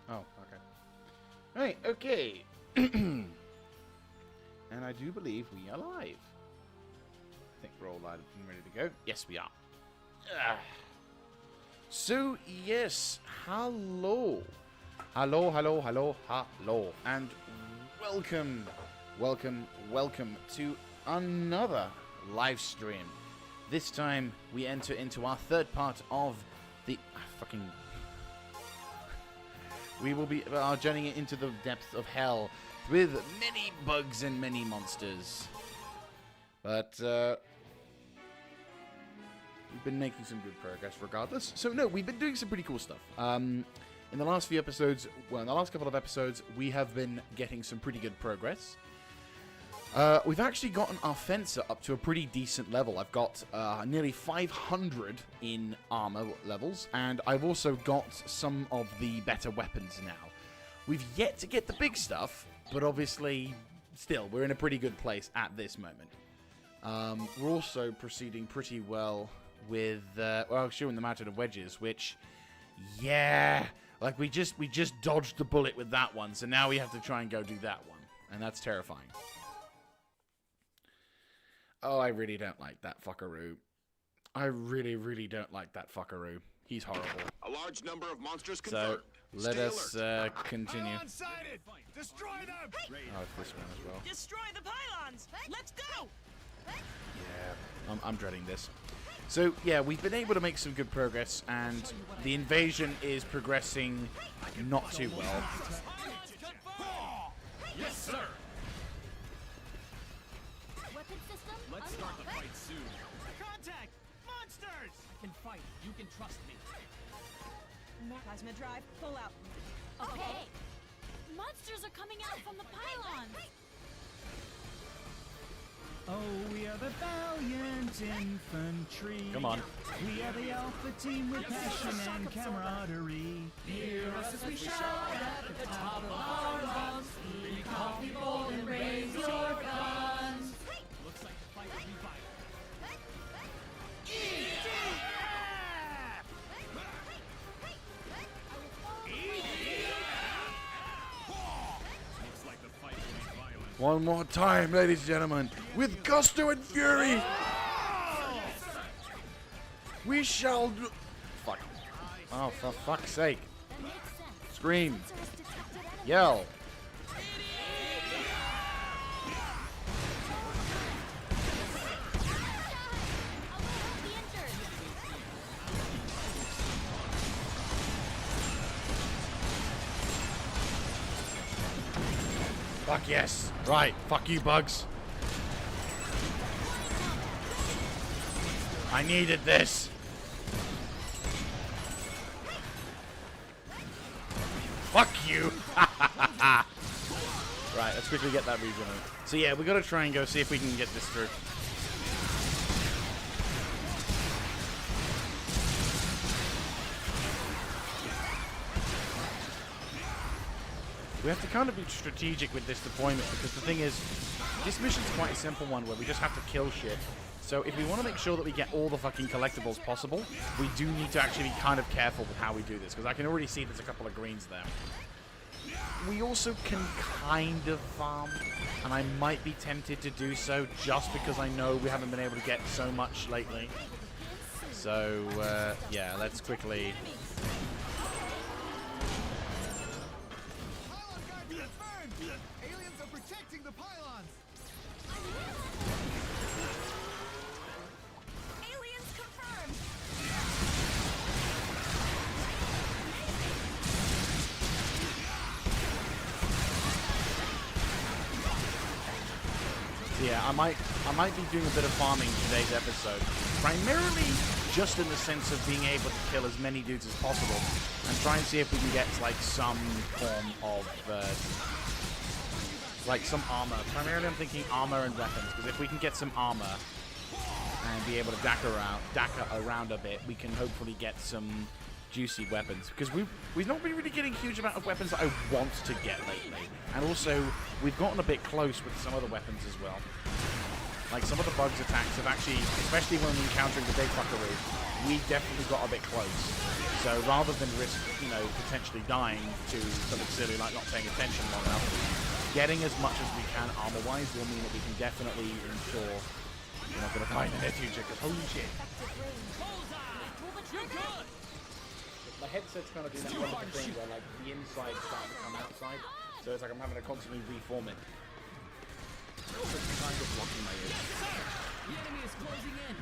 Oh, okay. Right, okay. And I do believe we are live. I think we're all live and ready to go. Yes, we are. So, yes, hello. Hello, hello, hello, hello. And welcome to another live stream. This time, we enter into our third part of the... We will be journeying into the depths of hell with many bugs and many monsters. But, we've been making some good progress regardless. So, no, we've been doing some pretty cool stuff. In the last few episodes, well, in the last couple of episodes, we have been getting some pretty good progress. We've actually gotten our fencer up to a pretty decent level. I've got nearly 500 in armor levels, and I've also got some of the better weapons now. We've yet to get the big stuff, but obviously, still, we're in a pretty good place at this moment. We're also proceeding pretty well with, well, shooting them out of the wedges, which, yeah, like we just dodged the bullet with that one, so now we have to try and go do that one, and that's terrifying. Oh, I really don't like that fuckaroo. I really don't like that fuckaroo. He's horrible. A large number of monsters confirmed. So, let us continue. Destroy them! Oh, it's this one as well. Destroy the pylons! Let's go! Yeah, I'm dreading this. So, yeah, we've been able to make some good progress, and the invasion is progressing not too well. Yes, sir! Weapon system Let's start the unlocked. fight soon. Contact! Monsters! I can fight. You can trust me. Plasma drive, pull out. Okay. Monsters are coming out from the pylons. Oh, we are the valiant infantry. Come on. We are the alpha team with passion and camaraderie. Hear us as we shout at the top of our lungs. Be coffee bold and raise your guns. Looks like the fight will be violent. Looks like the fight will be violent. One more time, ladies and gentlemen, with gusto and fury. We shall... Fuck. Oh, for fuck's sake. That makes sense. Scream. Sensor has detected enemy. Yell. I will help the injured. Fuck yes. Right. Fuck you, bugs. I needed this. Fuck you. Right, let's quickly get that regenerate. So yeah, we gotta try and go see if we can get this through. We have to kind of be strategic with this deployment, because the thing is, this mission's quite a simple one where we just have to kill shit. So if we want to make sure that we get all the fucking collectibles possible, we do need to actually be kind of careful with how we do this, because I can already see there's a couple of greens there. We also can kind of farm, and I might be tempted to do so just because I know we haven't been able to get so much lately. So, yeah, let's quickly... Pylon guard confirmed! Aliens are protecting the pylons! Aliens confirmed! Yeah, I might be doing a bit of farming today's episode, primarily just in the sense of being able to kill as many dudes as possible, and try and see if we can get like some form of like some armor. Primarily, I'm thinking armor and weapons, because if we can get some armor and be able to dacker around a bit, we can hopefully get some juicy weapons, because we've not been really getting a huge amount of weapons that I want to get lately, and also we've gotten a bit close with some other weapons as well. Like, some of the bugs attacks have actually, especially when we're encountering the big fuckaroo, we definitely got a bit close. So rather than risk, you know, potentially dying to something silly like not paying attention long enough, getting as much as we can armor-wise will mean that we can definitely ensure we're not going to die in the near future, because holy shit. My headset's kind of doing that wonderful thing where, like, the inside's starting to come outside, so it's like I'm having to constantly reform it. It's kind of blocking my ears. The enemy is closing in.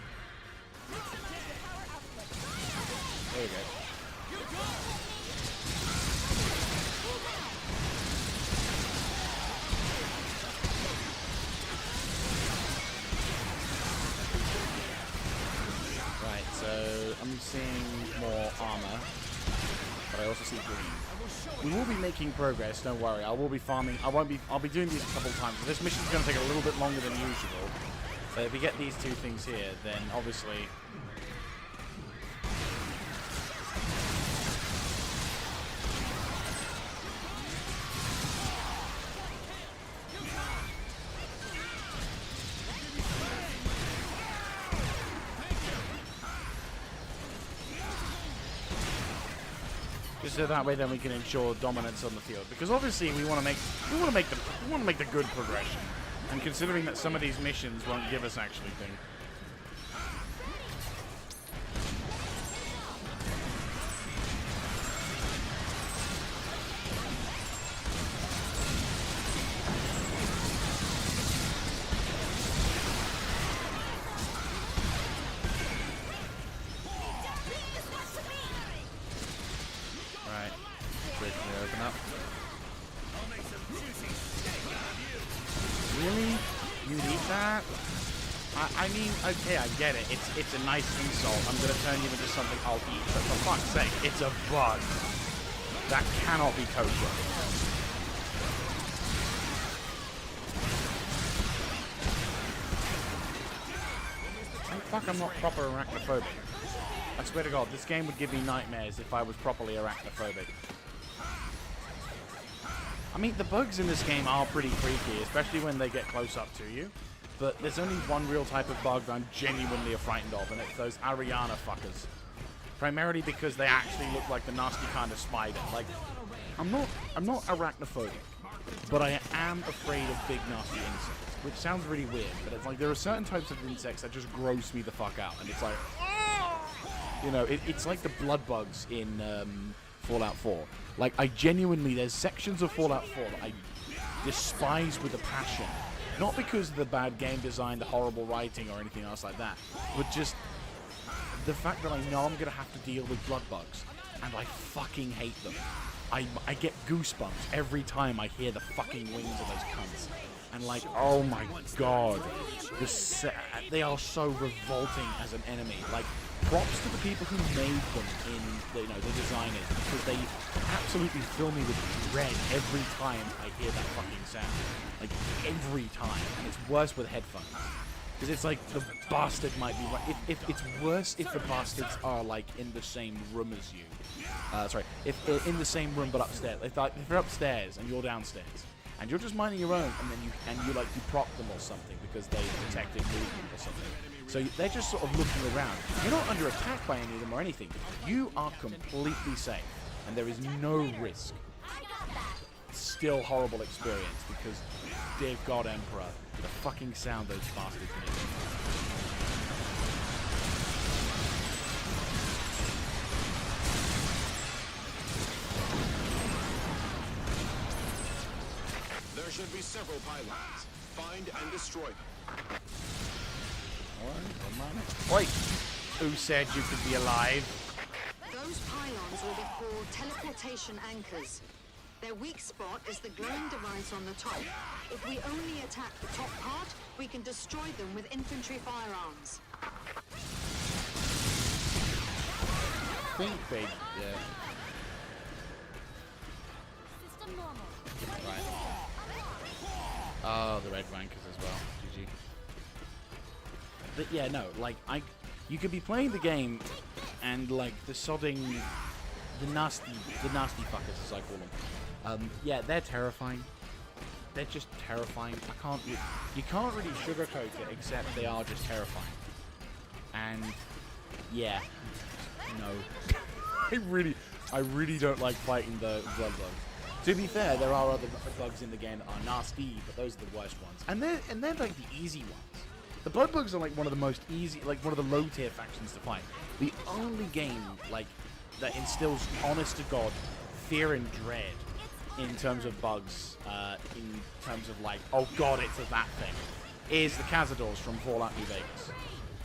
There you go. Right, so I'm seeing more armor, but I also see green. We will be making progress, don't worry. I will be farming. I'll be doing these a couple of times. This mission's going to take a little bit longer than usual. But if we get these two things here, then obviously so that way then we can ensure dominance on the field, because obviously we want to make the good progression, and considering that some of these missions won't give us actually things. I mean, okay, I get it. It's a nice insult. I'm gonna turn you into something I'll eat, but for fuck's sake, it's a bug. That cannot be kosher. Oh, fuck, I'm not proper arachnophobic. I swear to God, this game would give me nightmares if I was properly arachnophobic. I mean, the bugs in this game are pretty freaky, especially when they get close up to you. But there's only one real type of bug that I'm genuinely frightened of, and it's those Ariana fuckers. Primarily because they actually look like the nasty kind of spider. Like, I'm not arachnophobic, but I am afraid of big nasty insects, which sounds really weird, but it's like there are certain types of insects that just gross me the fuck out, and it's like, you know, it's like the blood bugs in Fallout 4. Like, I genuinely, there's sections of Fallout 4 that I despise with a passion. Not because of the bad game design, the horrible writing, or anything else like that, but just the fact that I know I'm going to have to deal with blood bugs, and I fucking hate them. I get goosebumps every time I hear the fucking wings of those cunts. And like, oh my god, they are so revolting as an enemy. Like, props to the people who made them in, the designers, because they absolutely fill me with dread every time I hear that fucking sound. Like, every time. And it's worse with headphones. Because it's like, the bastard might be right. If it's worse if the bastards are, like, in the same room as you. If they're in the same room but upstairs. If they're upstairs and you're downstairs, and you're just minding your own, and then you prop them or something because they detected movement or something. So they're just sort of looking around. You're not under attack by any of them or anything. You are completely safe, and there is no risk. Still horrible experience because, dear God Emperor, the fucking sound those bastards make. There should be several pylons. Find and destroy them. Oi! Who said you could be alive? Those pylons will be called teleportation anchors. Their weak spot is the glowing device on the top. If we only attack the top part, we can destroy them with infantry firearms. I think they... yeah. System normal. Right. Oh, the red rankers as well. GG. But yeah, no, like, you could be playing the game and, like, the nasty fuckers, as I call them. Yeah, they're terrifying. they're just terrifying. You can't really sugarcoat it, except they are just terrifying. And yeah, no, I really don't like fighting the blood bugs. To be fair, there are other bugs in the game that are nasty, but those are the worst ones. And they're like the easy ones. The blood bugs are like one of the most easy, like one of the low tier factions to fight. The only game like that instills honest to God fear and dread in terms of bugs, in terms of like, oh god, it's that thing, is the Cazadors from Fallout New Vegas.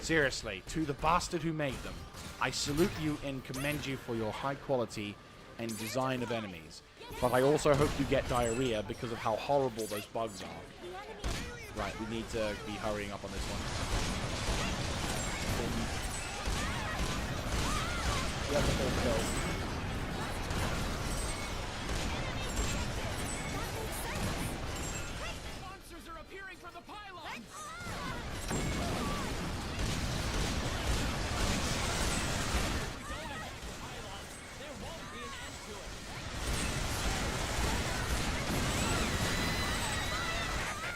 Seriously, to the bastard who made them, I salute you and commend you for your high quality and design of enemies. But I also hope you get diarrhea because of how horrible those bugs are. Right, we need to be hurrying up on this one. We have the full kill. Monsters are appearing from the pylons! There won't be an end to it.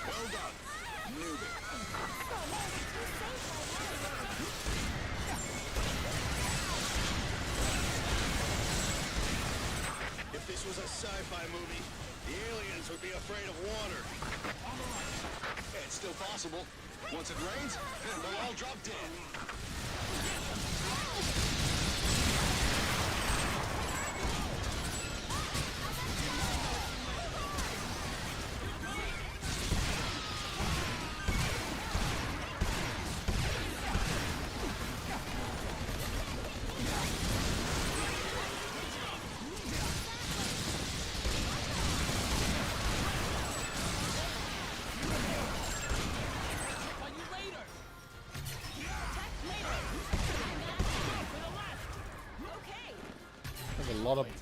Well done. Newbie. If this was a sci-fi movie, the aliens would be afraid of water. It's still possible. Once it rains, they'll all drop dead.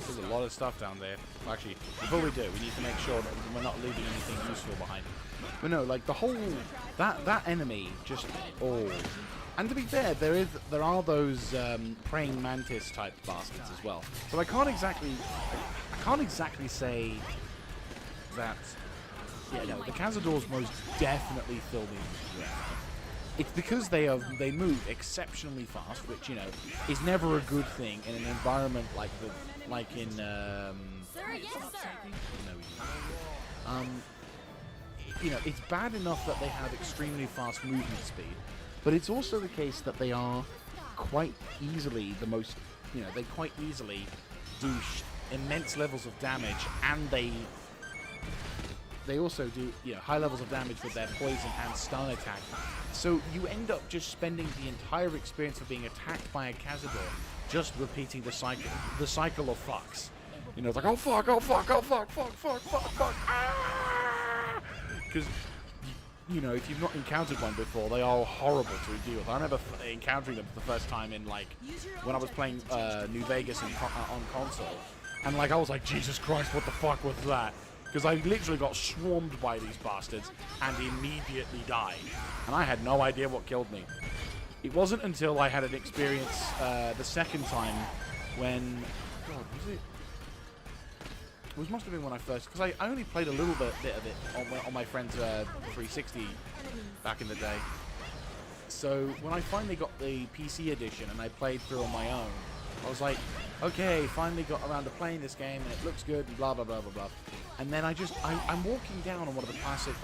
There's a lot of stuff down there. Actually, before we do, we need to make sure that we're not leaving anything useful behind. But no, like the whole that enemy just And to be fair, there are those praying mantis type bastards as well. So I can't exactly say that. Yeah, no, the Cazadors most definitely fill me with dread. It's because they move exceptionally fast, which is never a good thing in an environment like in Sir, yes, sir. It's bad enough that they have extremely fast movement speed, but it's also the case that they are quite easily they quite easily do immense levels of damage, and they also do high levels of damage with their poison and stun attack. So you end up just spending the entire experience of being attacked by a Cazador just repeating the cycle of fucks. It's like, oh fuck, oh fuck, oh fuck, fuck, fuck, fuck, fuck, because if you've not encountered one before, they are horrible to deal with. I remember encountering them for the first time in when I was playing New Vegas on console, and I was like, Jesus Christ, what the fuck was that? Because I literally got swarmed by these bastards and immediately died. And I had no idea what killed me. It wasn't until I had an experience the second time when... God, was it? It must have been when I first... Because I only played a little bit of it on my friend's 360 back in the day. So when I finally got the PC edition and I played through on my own, I was like, okay, finally got around to playing this game and it looks good and blah, blah, blah, blah, blah. And then I'm walking down on one of the classic,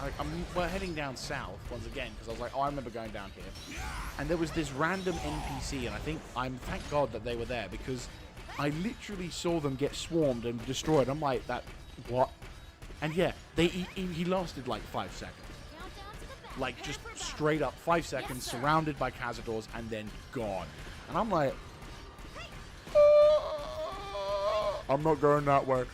we're heading down south once again, because I was like, oh, I remember going down here. And there was this random NPC, and thank God that they were there, because I literally saw them get swarmed and destroyed. I'm like, what? And yeah, he lasted like 5 seconds. Like, just straight up 5 seconds, surrounded by Cazadors, and then gone. And I'm like, I'm not going that way.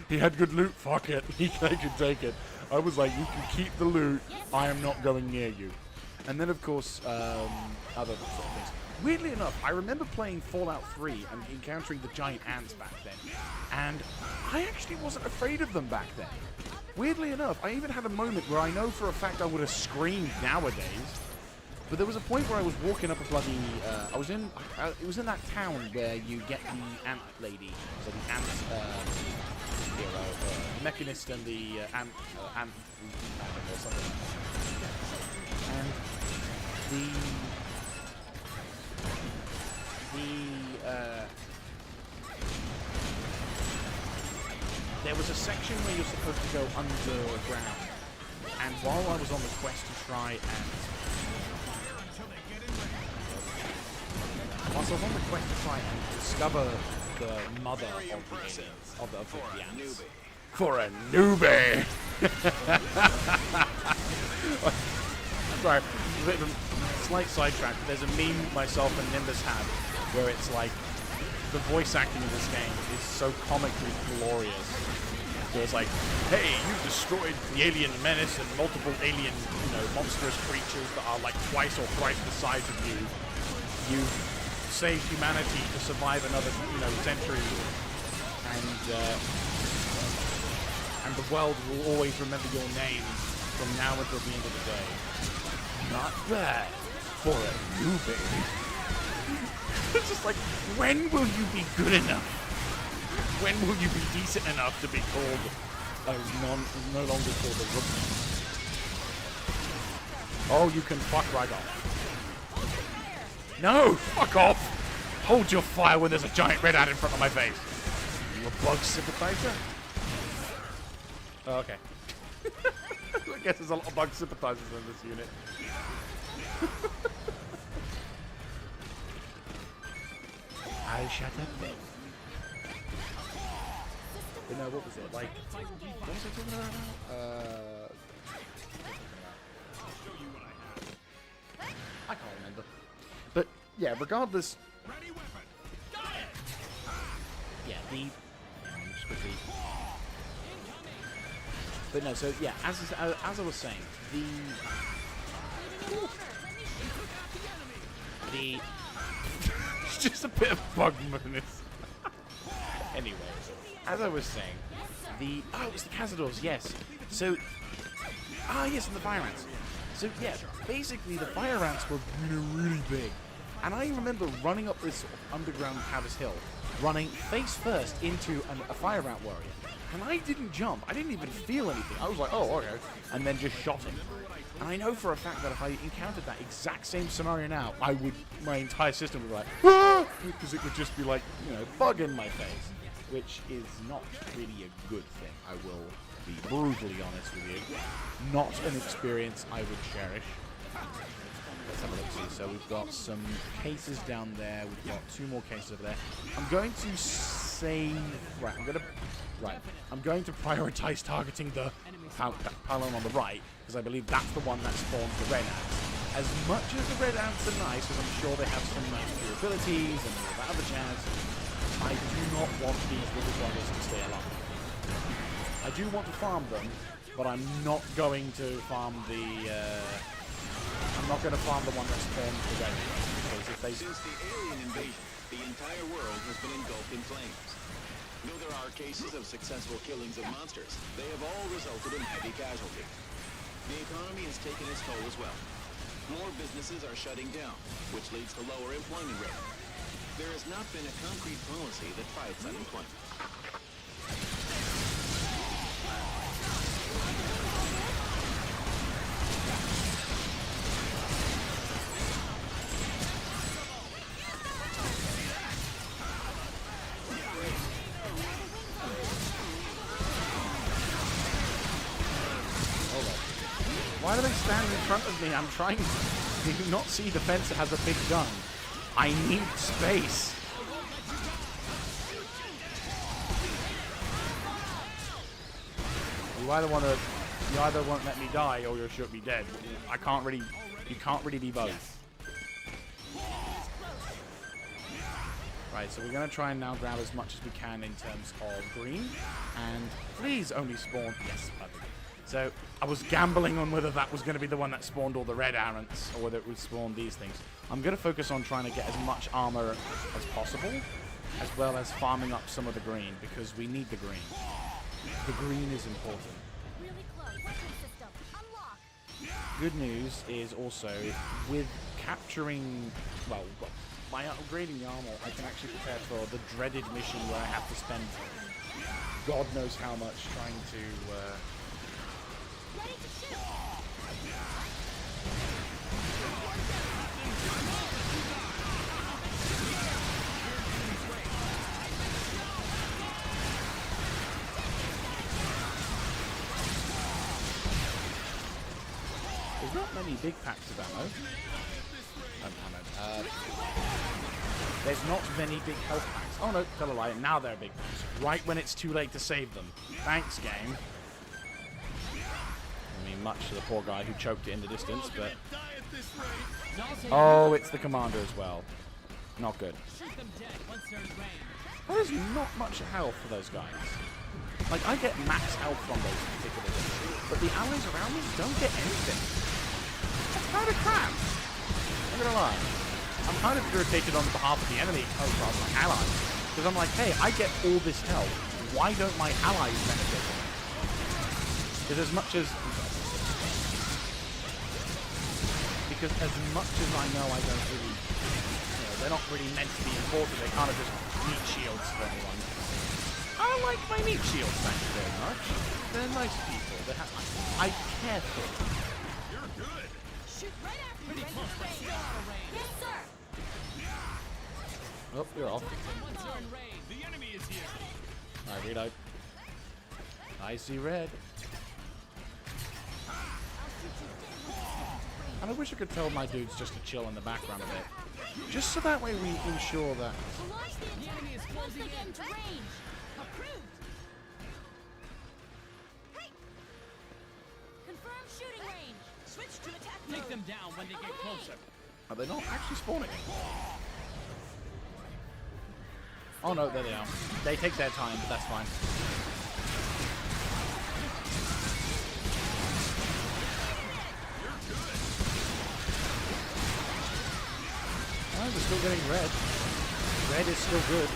He had good loot. Fuck it. They can take it. I was like, you can keep the loot. I am not going near you. And then, of course, other sort of things. Weirdly enough, I remember playing Fallout 3 and encountering the giant ants back then. And I actually wasn't afraid of them back then. Weirdly enough, I even had a moment where I know for a fact I would have screamed nowadays. But there was a point where I was walking up a bloody... it was in that town where you get the ant lady. So the ants... hero, Mechanist and the Ant or something like that. And there was a section where you're supposed to go underground, and while I was on the quest to try and discover the mother of the ants. For a newbie! Sorry, a bit of a slight sidetrack. There's a meme myself and Nimbus had where it's like the voice acting in this game is so comically glorious. So it's like, hey, you've destroyed the alien menace and multiple alien, monstrous creatures that are like twice or thrice the size of you. You've saved humanity to survive another, century, and the world will always remember your name from now until the end of the day. Not bad for a newbie. It's just like, when will you be good enough? When will you be decent enough to be called no longer called a rookie? Oh, you can fuck right off. No, fuck off! Hold your fire when there's a giant red ant in front of my face. You a bug sympathizer? Oh, okay. I guess there's a lot of bug sympathizers in this unit. I'll shut up then. But no, what was it? Like, what was I talking about now? I can't remember. But, yeah, regardless... Yeah, just quickly... But no, so, yeah, as I was saying, it's just a bit of bug menace. Anyway, as I was saying, it was the Cazadors, yes. So, yes, and the fire ants. So, yeah, basically the fire ants were really big. And I remember running up this sort of underground Cavis Hill, running face first into a fire ant warrior. And I didn't jump. I didn't even feel anything. I was like, oh, okay. And then just shot him. And I know for a fact that if I encountered that exact same scenario now, my entire system would be like, ah! Because it would just be like, bug in my face. Which is not really a good thing. I will be brutally honest with you. Not an experience I would cherish. Let's have a look, see. So we've got some cases down there. We've got 2 more cases over there. I'm going to save... I'm going to prioritize targeting the pylon on the right, because I believe that's the one that spawns the red ants. As much as the red ants are nice, because I'm sure they have some nice durabilities and all that other jazz, I do not want these little buggers to stay alive. I do want to farm them, but I'm not going to farm I'm not going to farm the one that spawns the red ants, because if they... Since the alien invasion, the entire world has been engulfed in flames. Though there are cases of successful killings of monsters, they have all resulted in heavy casualties. The economy has taken its toll as well. More businesses are shutting down, which leads to lower employment rate. There has not been a concrete policy that fights unemployment. Why do they stand in front of me? I'm trying to... Do you not see the fence that has a big gun? I need space. You either won't let me die or you'll shoot me dead. You can't really be both. Right, so we're going to try and now grab as much as we can in terms of green. And please only spawn... Yes, perfect. So, I was gambling on whether that was going to be the one that spawned all the red ants, or whether it would spawn these things. I'm going to focus on trying to get as much armor as possible, as well as farming up some of the green, because we need the green. The green is important. Really close. Weapon system. Unlock. Good news is also, with capturing, well, by upgrading the armor, I can actually prepare for the dreaded mission where I have to spend God knows how much trying to... Ready to shoot. There's not many big packs of ammo. There's not many big health packs. Oh no, tell a lie. Now they're big packs. Right when it's too late to save them. Thanks, game. I mean, much to the poor guy who choked it in the distance, but... Oh, it's the commander as well. Not good. There's not much health for those guys. Like, I get max health from those particular things, but the allies around me don't get anything. That's kind of crap. I'm gonna lie. I'm kind of irritated on behalf of the enemy over my allies. Because I'm like, hey, I get all this health. Why don't my allies benefit? Because as much as I know I don't really, they're not really meant to be important. They kind of just meat shields for anyone. I like my meat shields, thank you very much. They're nice people. I care for them. You're good. Shoot right after you. Yes, sir. Oh, you're off. The enemy is here. Alright, reload. I see red. And I wish I could tell my dudes just to chill in the background a bit. Just so that way we ensure that... Launch the enemy is closing in to range. Approved. Hey. Confirm shooting range. Switch to attack Take mode. them down when they get closer. Are they not actually spawning? Oh no, there they are. They take their time, but that's fine. Oh, we're still getting red. Red is still good.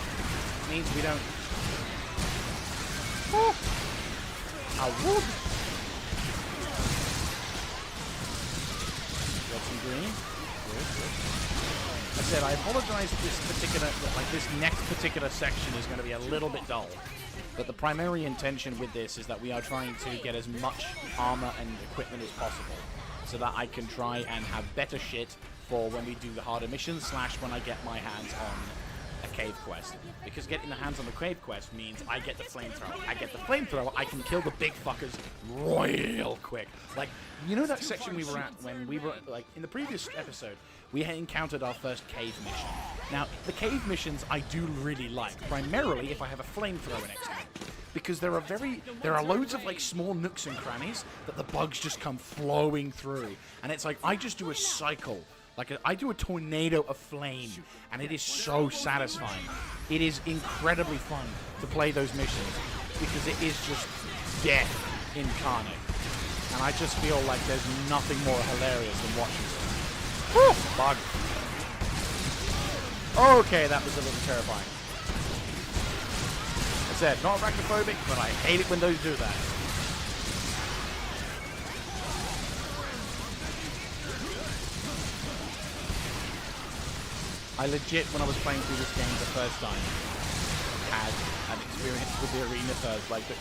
Means we don't... Oh! I would! Got some green. Good, good. I said I apologize if this next particular section is going to be a little bit dull. But the primary intention with this is that we are trying to get as much armor and equipment as possible, so that I can try and have better shit for when we do the harder missions / when I get my hands on a cave quest. Because getting the hands on the cave quest means I get the flamethrower. I get the flamethrower, I can kill the big fuckers real quick. Like, you know that section we were at when we were, like, in the previous episode, we had encountered our first cave mission. Now, the cave missions I do really like, primarily if I have a flamethrower next to me. Because there are loads of like small nooks and crannies that the bugs just come flowing through. And it's like, I just do a cycle. Like, I do a tornado of flame, and it is so satisfying. It is incredibly fun to play those missions, because it is just death incarnate. And I just feel like there's nothing more hilarious than watching it. Woo! Bug. Okay, that was a little terrifying. I said, not arachnophobic, but I hate it when those do that. I legit, when I was playing through this game the first time, had an experience with the arena first, like the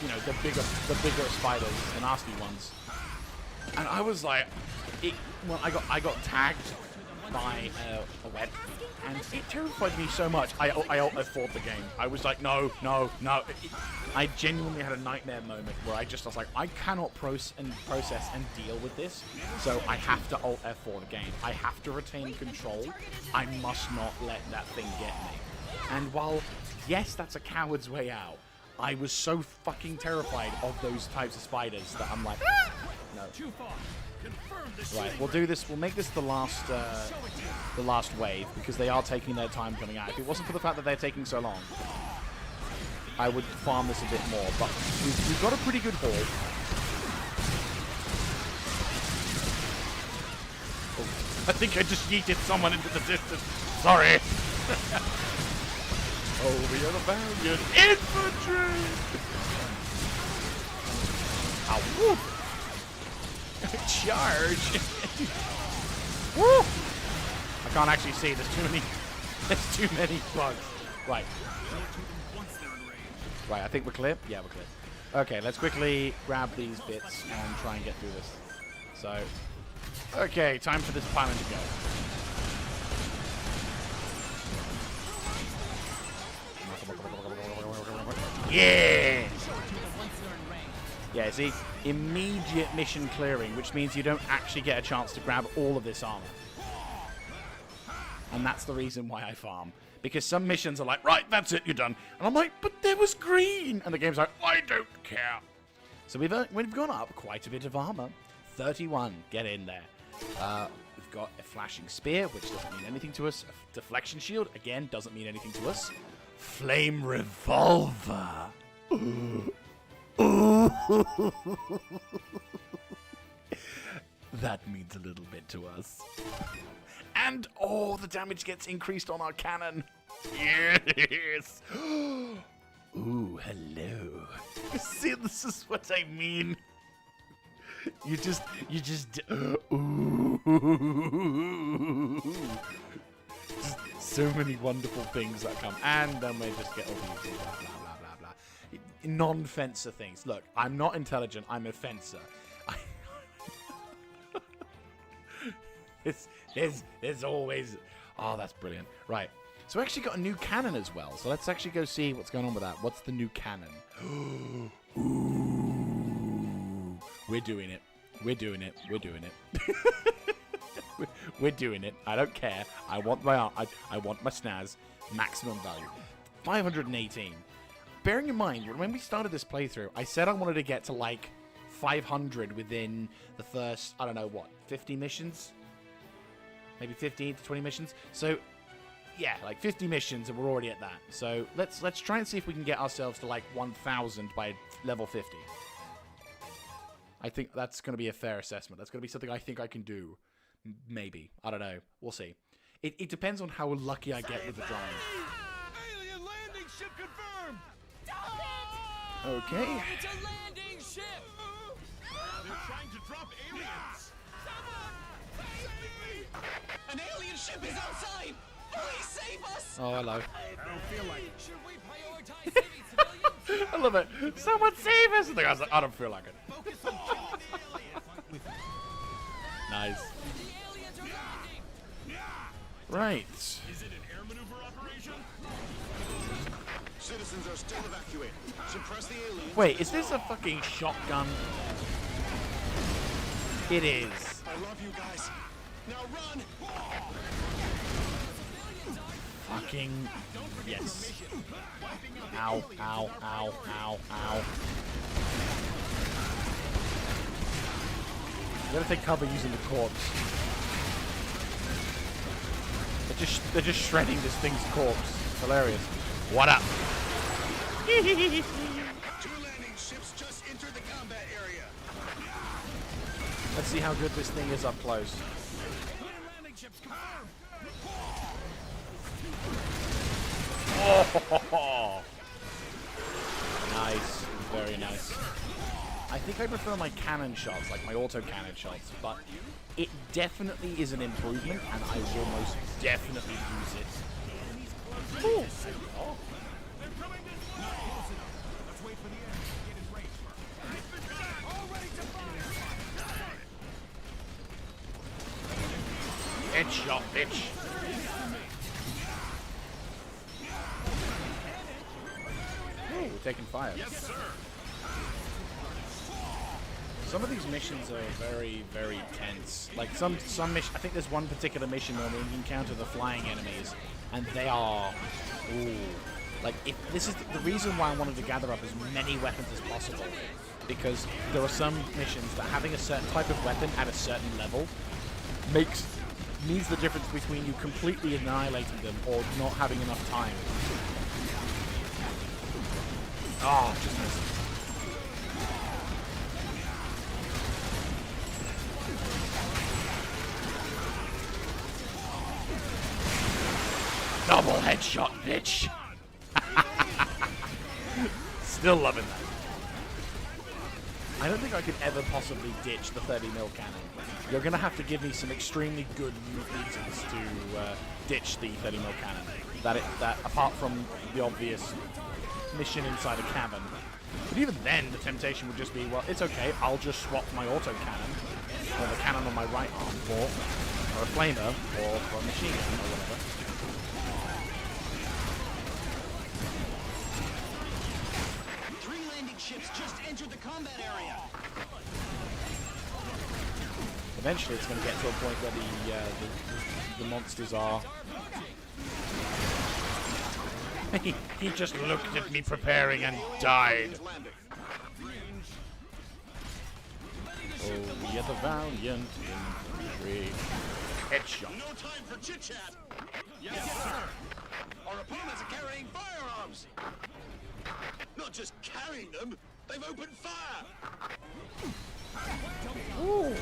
bigger spiders, the nasty ones, and I was like, I got tagged by a web, and it terrified me so much. I alt-F4'd the game. I was like, no. I genuinely had a nightmare moment where I was like, I cannot process and deal with this, so I have to alt-F4 the game. I have to retain control. I must not let that thing get me. And while, yes, that's a coward's way out, I was so fucking terrified of those types of spiders that I'm like, no. Too far. Right, we'll do this. We'll make this the last wave, because they are taking their time coming out. If it wasn't for the fact that they're taking so long, I would farm this a bit more. But we've got a pretty good haul. Oh, I think I just yeeted someone into the distance. Sorry. Oh, we are the valiant infantry. Ow, woo. Charge! Woo! I can't actually see. There's too many. There's too many bugs. Right. Right, I think we're clear. Yeah, we're clear. Okay, let's quickly grab these bits and try and get through this. So, okay, time for this pylon to go. Yeah! Yeah, see, immediate mission clearing, which means you don't actually get a chance to grab all of this armor. And that's the reason why I farm. Because some missions are like, right, that's it, you're done. And I'm like, but there was green. And the game's like, I don't care. So we've gone up quite a bit of armor. 31, get in there. We've got a flashing spear, which doesn't mean anything to us. A deflection shield, again, doesn't mean anything to us. Flame revolver. That means a little bit to us. And, oh, the damage gets increased on our cannon. Yes. Ooh, hello. See, this is what I mean. You just, ooh. Just so many wonderful things that come. And then we just get all these blah, blah, blah, blah, blah. Non-fencer things. Look, I'm not intelligent. I'm a fencer. There's always... Oh, that's brilliant. Right. So we actually got a new cannon as well. So let's actually go see what's going on with that. What's the new cannon? Ooh. We're doing it. We're doing it. We're doing it. We're doing it. I don't care. I want my snaz. Maximum value. 518. Bearing in mind, when we started this playthrough, I said I wanted to get to like 500 within the first, I don't know what, 50 missions? Maybe 15 to 20 missions. So, yeah, like 50 missions and we're already at that. So, let's try and see if we can get ourselves to like 1,000 by level 50. I think that's going to be a fair assessment. That's going to be something I think I can do. Maybe. I don't know. We'll see. It depends on how lucky I get with the drawing. Alien landing ship confirmed! Okay. It's a landing ship! They're trying to drop aliens! An alien ship is outside! Please save us! Oh, hello. I don't feel like it. Should we prioritize saving civilians? I love it. Someone save us! And the guy's like, I don't feel like it. Focus on killing the aliens. Nice. The aliens are landing! Right. Is it an air maneuver operation? Citizens are still evacuated. Suppress the aliens. Wait, is this a fucking shotgun? It is. I love you guys. Now run! Fucking yes. Ow, ow, ow, ow, ow. I'm gonna take cover using the corpse. They're just shredding this thing's corpse. It's hilarious. What up? Two landing ships just entered the combat area. Let's see how good this thing is up close. Landing ships confirmed! Oh, nice, very nice. I think I prefer my cannon shots, like my auto cannon shots, but it definitely is an improvement, and I will most definitely use it. Ooh. Oh. They're coming this way! Let's wait for the air to get in range. All ready to fire! Headshot, bitch. Ooh, we're taking fire. Yes, sir! Some of these missions are very, very tense. Like some mission, I think there's one particular mission where we encounter the flying enemies, and they are, ooh, like if this is the reason why I wanted to gather up as many weapons as possible, because there are some missions that having a certain type of weapon at a certain level means the difference between you completely annihilating them or not having enough time. Oh, just missed. Double headshot, bitch. Still loving that. I don't think I could ever possibly ditch the 30mm cannon. You're going to have to give me some extremely good reasons to ditch the 30mm cannon. That apart from the obvious mission inside a cavern. But even then, the temptation would just be, well, it's okay, I'll just swap my autocannon, or the cannon on my right arm, for a flamer, or for a machine gun, or whatever. Three landing ships just entered the combat area. Eventually, it's going to get to a point where the monsters are... he just looked at me preparing and died. Oh, we are the valiant infantry. Headshot. No time for chit-chat. Yes, sir. Our opponents are carrying firearms. Not just carrying them, they've opened fire. Ooh.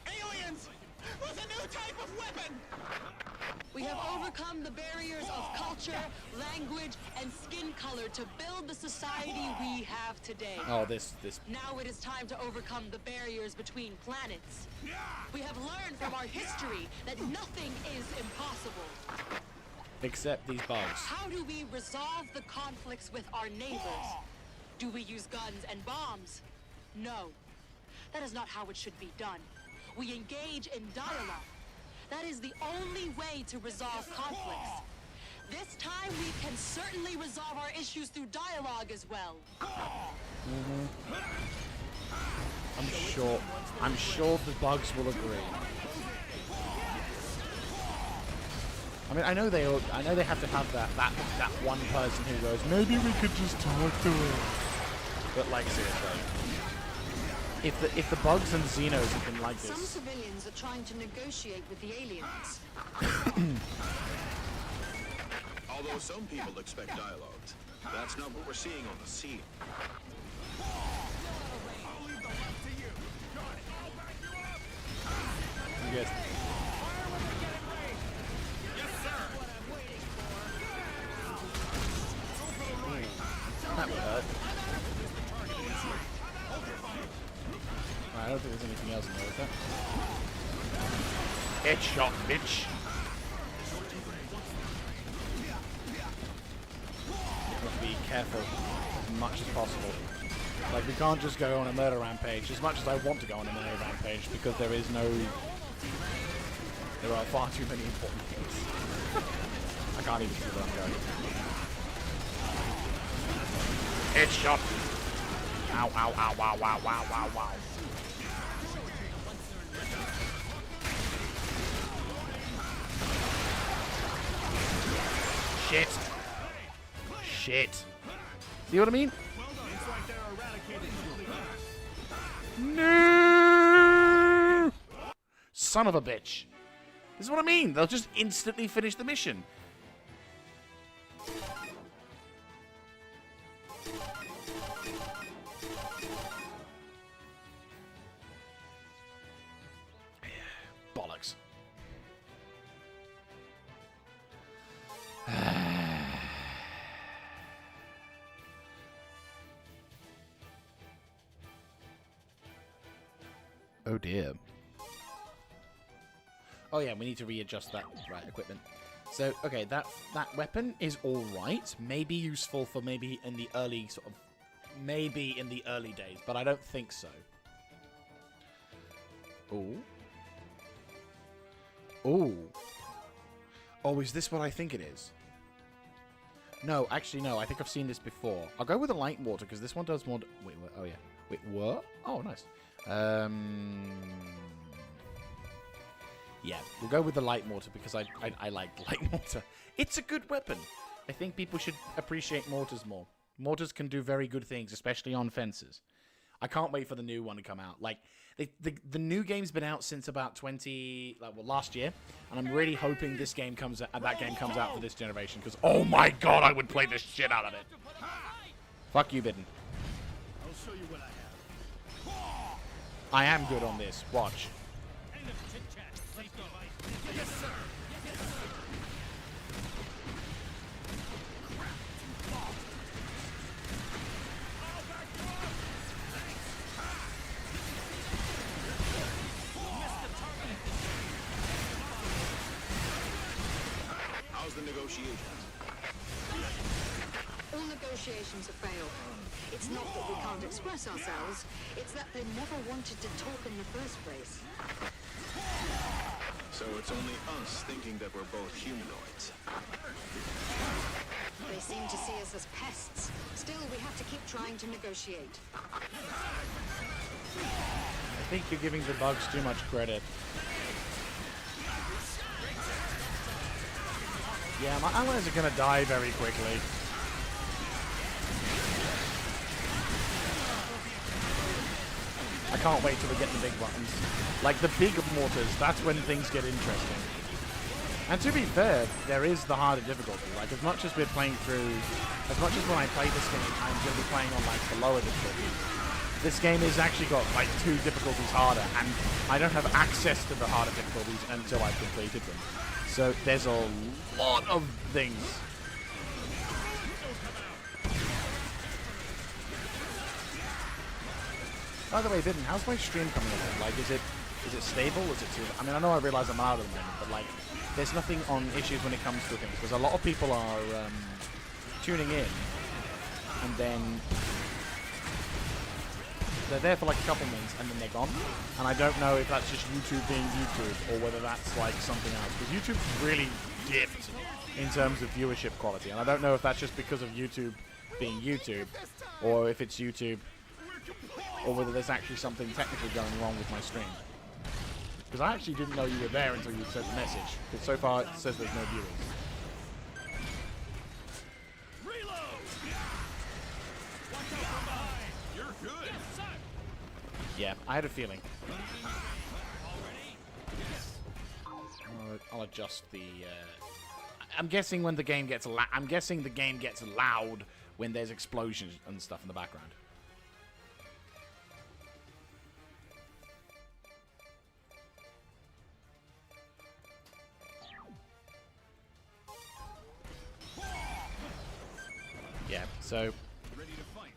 Aliens! With a new type of weapon! We have overcome the barriers of culture, language, and skin color to build the society we have today. Oh, this. Now it is time to overcome the barriers between planets. We have learned from our history that nothing is impossible. Except these bugs. How do we resolve the conflicts with our neighbors? Do we use guns and bombs? No. That is not how it should be done. We engage in dialogue. That is the only way to resolve conflicts. This time we can certainly resolve our issues through dialogue as well. I'm sure the bugs will agree. I mean, I know they have to have that one person who goes, maybe we could just talk to him. But like seriously, if the bugs and Xenos have been like Some this, civilians are trying to negotiate with the aliens. Although some people expect dialogues, that's not what we're seeing on the scene. I'll leave the left to you. Got it. I'll back you up. you guys, Fire when we get it ready. Yes, sir. What I'm waiting for. that would hurt. I don't think there's anything else in there, is there? Headshot, bitch. We have to be careful as much as possible. Like, we can't just go on a murder rampage, as much as I want to go on a murder rampage, because there are far too many important things. I can't even see where I'm going. Headshot! Ow, ow, ow, wow, wow, wow, wow, wow. Shit. Shit. See what I mean? Looks like they're eradicated completely. No! Son of a bitch. This is what I mean. They'll just instantly finish the mission. Bollocks. Oh dear. Oh yeah, we need to readjust that equipment. So okay, that weapon is all right. Maybe useful for maybe in the early days, but I don't think so. Ooh. Ooh. Oh, is this what I think it is? No, actually no. I think I've seen this before. I'll go with the light water because this one does more. Wait, oh yeah. Wait, what? Oh, nice. Yeah, we'll go with the light mortar because I like light mortar. It's a good weapon. I think people should appreciate mortars more. Mortars can do very good things, especially on fences. I can't wait for the new one to come out. Like the new game's been out since about last year, and I'm really hoping this game comes out. That game comes out for this generation because oh my god, I would play the shit out of it. Fuck you, Bidden. I'll show you what I have. I am good on this. Watch. End of chit-chat. Let's go. Yes, sir. How's the negotiations? all negotiations have failed. It's not that we can't express ourselves, it's that they never wanted to talk in the first place. So it's only us thinking that we're both humanoids. They seem to see us as pests. Still, we have to keep trying to negotiate. I think you're giving the bugs too much credit. Yeah, my allies are going to die very quickly. I can't wait till we get the big buttons. Like, the big mortars, that's when things get interesting. And to be fair, there is the harder difficulty. Like, as much as we're playing through... As much as when I play this game, I'm going to be playing on, like, the lower difficulty. This game has actually got, like, 2 difficulties harder, and I don't have access to the harder difficulties until I've completed them. So there's a lot of things. By the way, Vidden, how's my stream coming along? Like, is it stable? Is it too... I mean, I know I realize I'm out at the moment, but, like, there's nothing on issues when it comes to things. Because a lot of people are tuning in, and then they're there for, like, a couple minutes, and then they're gone. And I don't know if that's just YouTube being YouTube, or whether that's, like, something else. Because YouTube's really dipped in terms of viewership quality. And I don't know if that's just because of YouTube being YouTube, or if it's YouTube... or whether there's actually something technically going wrong with my stream. Because I actually didn't know you were there until you said the message. Because so far it says there's no viewers. Reload! Watch out from behind! You're good! Yes, sir! Yeah, I had a feeling. I'll adjust the... I'm guessing when the game gets I'm guessing the game gets loud when there's explosions and stuff in the background. Yeah, so... Ready to fight.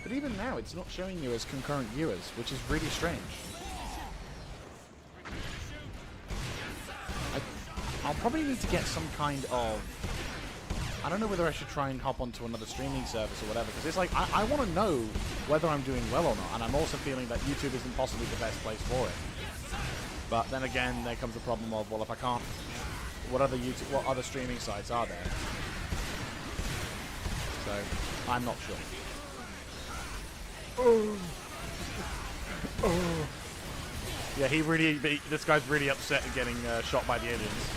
But even now, it's not showing you as concurrent viewers, which is really strange. I'll probably need to get some kind of... I don't know whether I should try and hop onto another streaming service or whatever, because it's like, I want to know whether I'm doing well or not, and I'm also feeling that YouTube isn't possibly the best place for it. But then again, there comes the problem of, well, if I can't... What other streaming sites are there? So, I'm not sure. Oh. Oh. Yeah, this guy's really upset at getting shot by the aliens.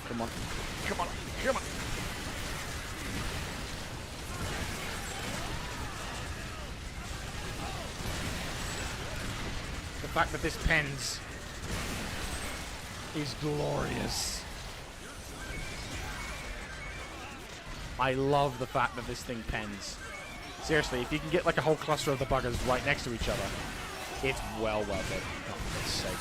Come on. Come on. Come on. The fact that this pens is glorious. I love the fact that this thing pens. Seriously, if you can get like a whole cluster of the buggers right next to each other, it's well worth it. Oh, for sake.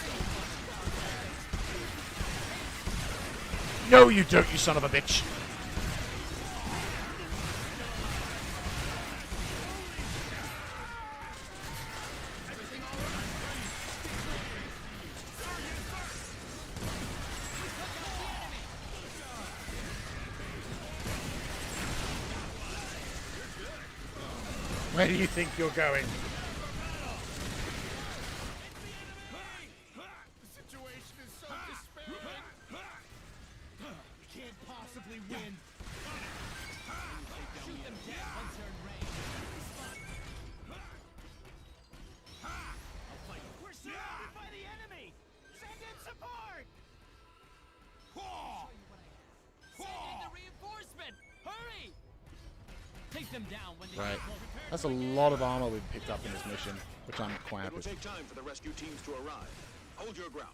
No, you don't, you son of a bitch. Where do you think you're going? The situation is so despairing. We can't possibly win. Shoot them dead once they're in range. I'll fight. We're surrounded by the enemy. Send in support. Send in the reinforcement. Hurry. Take them down when they Right. That's a lot of armor we've picked up in this mission, which I'm quite It happy will with. take time for the rescue teams to arrive. Hold your ground.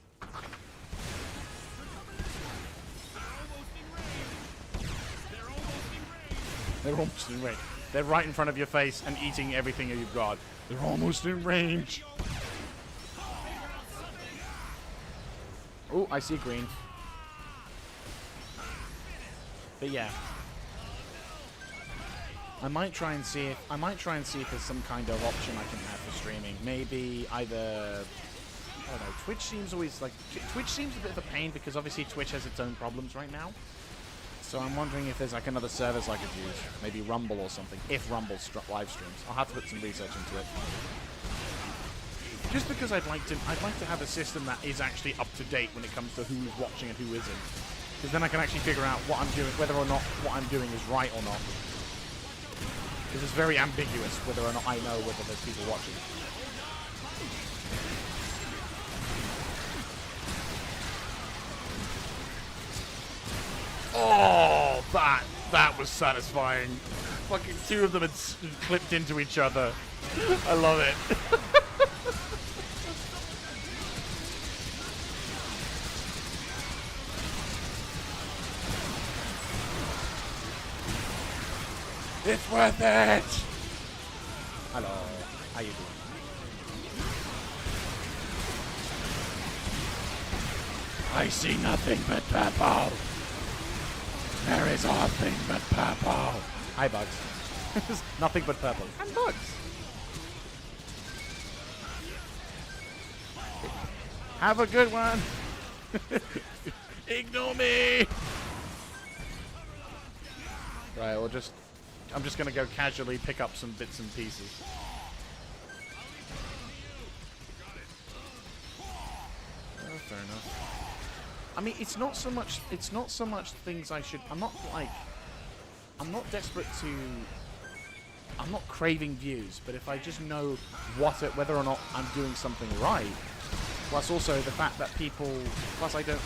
They're almost in range. They're right in front of your face and eating everything you've got. They're almost in range. Oh, I see green. But yeah. I might try and see if there's some kind of option I can have for streaming. Maybe either I don't know. Twitch seems always like Twitch seems a bit of a pain because obviously Twitch has its own problems right now. So I'm wondering if there's like another service I could use, maybe Rumble or something. If Rumble live streams, I'll have to put some research into it. Just because I'd like to have a system that is actually up to date when it comes to who's watching and who isn't. Because then I can actually figure out what I'm doing, whether or not what I'm doing is right or not. Because it's very ambiguous whether or not I know whether there's people watching. Oh, that was satisfying. Fucking two of them had clipped into each other. I love it. It's worth it! Hello. How you doing? I see nothing but purple. There is nothing but purple. Hi, Bugs. Nothing but purple. And Bugs. Have a good one. Ignore me. Right, we'll just... I'm just going to go casually pick up some bits and pieces. Oh, fair enough. I mean, it's not so much things I should... I'm not desperate to... I'm not craving views, but if I just know whether or not I'm doing something right, plus also the fact that people... Plus I don't...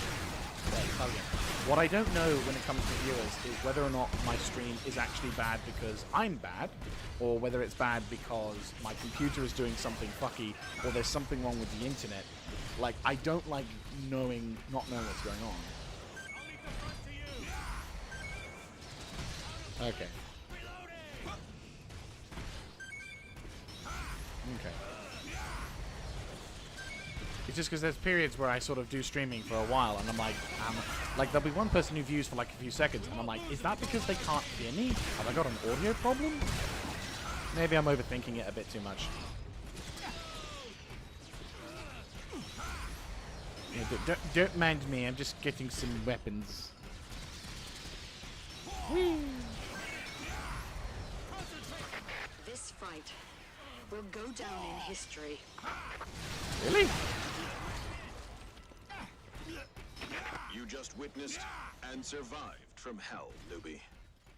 What I don't know when it comes to viewers is whether or not my stream is actually bad because I'm bad, or whether it's bad because my computer is doing something fucky, or there's something wrong with the internet. Like, I don't like not knowing what's going on. Okay. Okay. It's just because there's periods where I sort of do streaming for a while, and I'm like there'll be one person who views for like a few seconds, and I'm like, is that because they can't hear me? Have I got an audio problem? Maybe I'm overthinking it a bit too much. Yeah, don't mind me, I'm just getting some weapons. Whee! This fight will go down in history. Really? You just witnessed and survived from hell, newbie.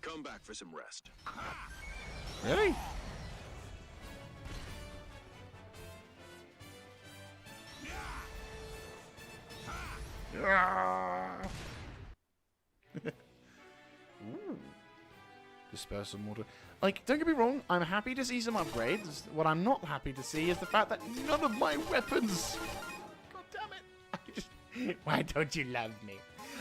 Come back for some rest. Really? Ooh. Disperse some water. Like, don't get me wrong, I'm happy to see some upgrades. What I'm not happy to see is the fact that none of my weapons... God damn it. Why don't you love me?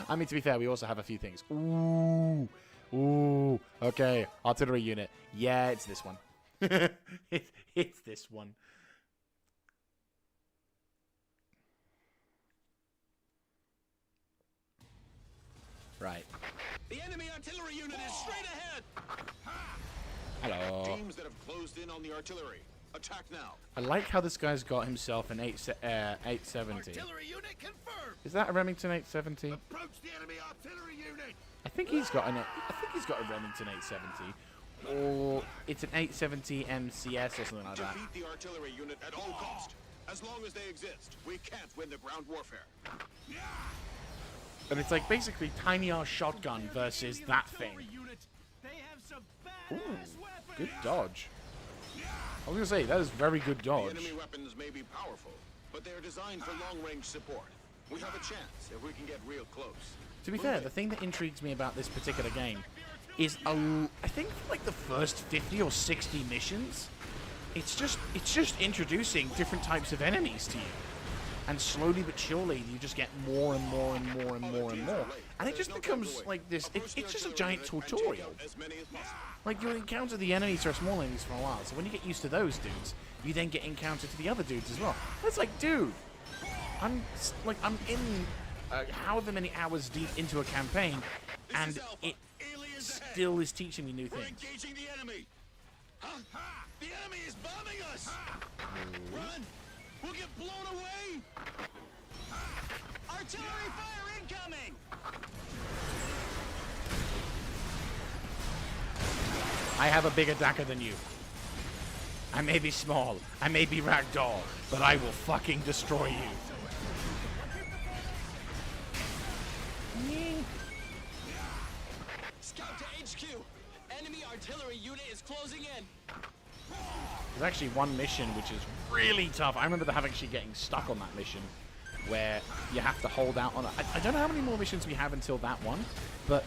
I mean, to be fair, we also have a few things. Ooh. Ooh. Okay, artillery unit. Yeah, it's this one. It's this one. Right. The enemy artillery unit is straight ahead. Hello. Teams that have closed in on the artillery. Attack now. I like how this guy's got himself an 870. Artillery unit confirmed. Is that a Remington 870? Approach the enemy artillery unit. I think he's got a Remington 870, or it's an 870 MCS or something like that. Defeat the artillery unit at all cost. As long as they exist, we can't win the ground warfare. And it's like basically tiny ass shotgun versus that thing. They have some badass weapons. Good dodge. I was gonna say that is very good The dodge. enemy weapons may be powerful, but they are designed for long-range support. We have a chance if we can get real close. To be fair, the thing that intrigues me about this particular game is I think like the first 50 or 60 missions, it's just introducing different types of enemies to you. And slowly but surely, you just get more and more and more and more and more. And it just becomes like this, it's just a giant tutorial. Like, you'll encounter the enemies or small enemies for a while, so when you get used to those dudes, you then get encountered to the other dudes as well. It's like, dude, I'm in however many hours deep into a campaign, and it still is teaching me new We're things. engaging the enemy. Huh? The enemy is bombing us. Run! We'll get blown away! Artillery fire incoming! I have a bigger dagger than you. I may be small, I may be ragdoll, but I will fucking destroy you. Scout to HQ! Enemy artillery unit is closing in! There's actually one mission which is really tough. I remember actually getting stuck on that mission where you have to hold out on it. I don't know how many more missions we have until that one, but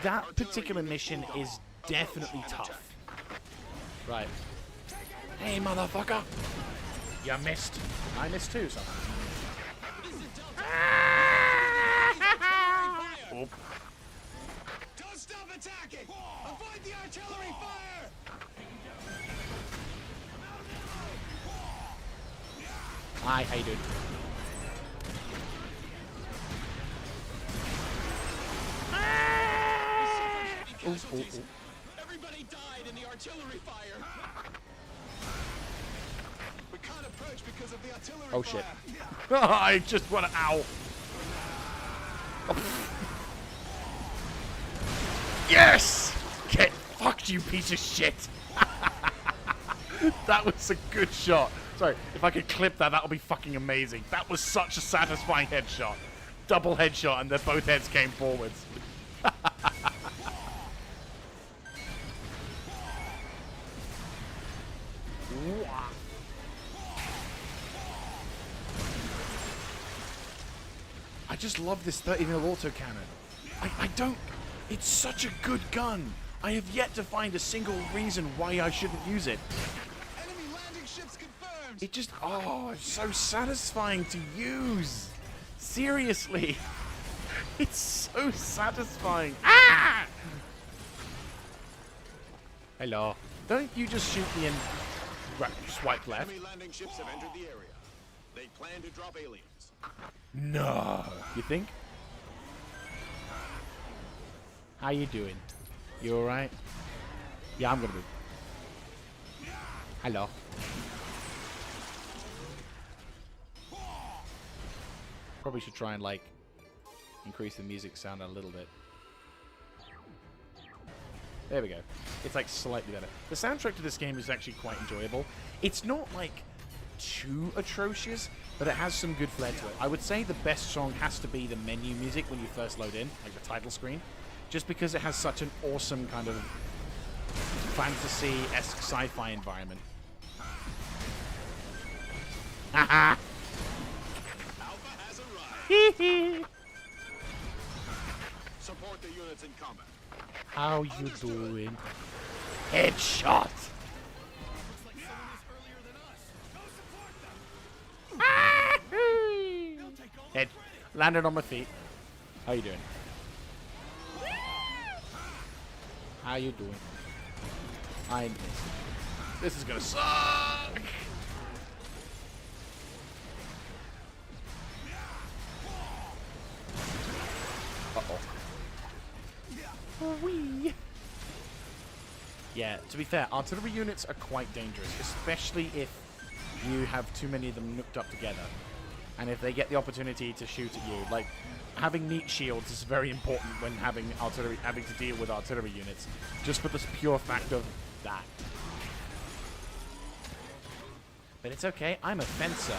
that particular mission is definitely tough. Right. Hey, motherfucker! You missed. I missed too, sometimes. Oop. Don't stop attacking! Avoid the artillery fire! Hi, how you doing? Everybody died in the artillery fire! We can't approach because of the artillery Oh fire. shit. I just want to. Ow. Yes! Get fucked, you piece of shit! That was a good shot. Sorry, if I could clip that, that would be fucking amazing. That was such a satisfying headshot. Double headshot, and both heads came forwards. I just love this 30mm autocannon. I don't... It's such a good gun. I have yet to find a single reason why I shouldn't use it. Enemy landing ships confirmed! It just... Oh, it's so satisfying to use. Seriously. It's so satisfying. Ah! Hello. Don't you just shoot me and swipe left? Enemy landing ships have entered the area. They plan to drop aliens. No. You think? How you doing? You alright? Yeah, I'm gonna move. Hello. Probably should try and, like, increase the music sound a little bit. There we go. It's, like, slightly better. The soundtrack to this game is actually quite enjoyable. It's not, like, too atrocious, but it has some good flair to it. I would say the best song has to be the menu music when you first load in, like the title screen, just because it has such an awesome kind of fantasy-esque sci-fi environment. Haha! Alpha has arrived. Support the units in combat. How you doing? Headshot! Head landed on my feet. How you doing? How you doing? I missed. This is gonna suck. Wee. Yeah, to be fair, artillery units are quite dangerous, especially if you have too many of them nooked up together. And if they get the opportunity to shoot at you, like, having neat shields is very important when having to deal with artillery units, just for the pure fact of that. But it's okay, I'm a fencer.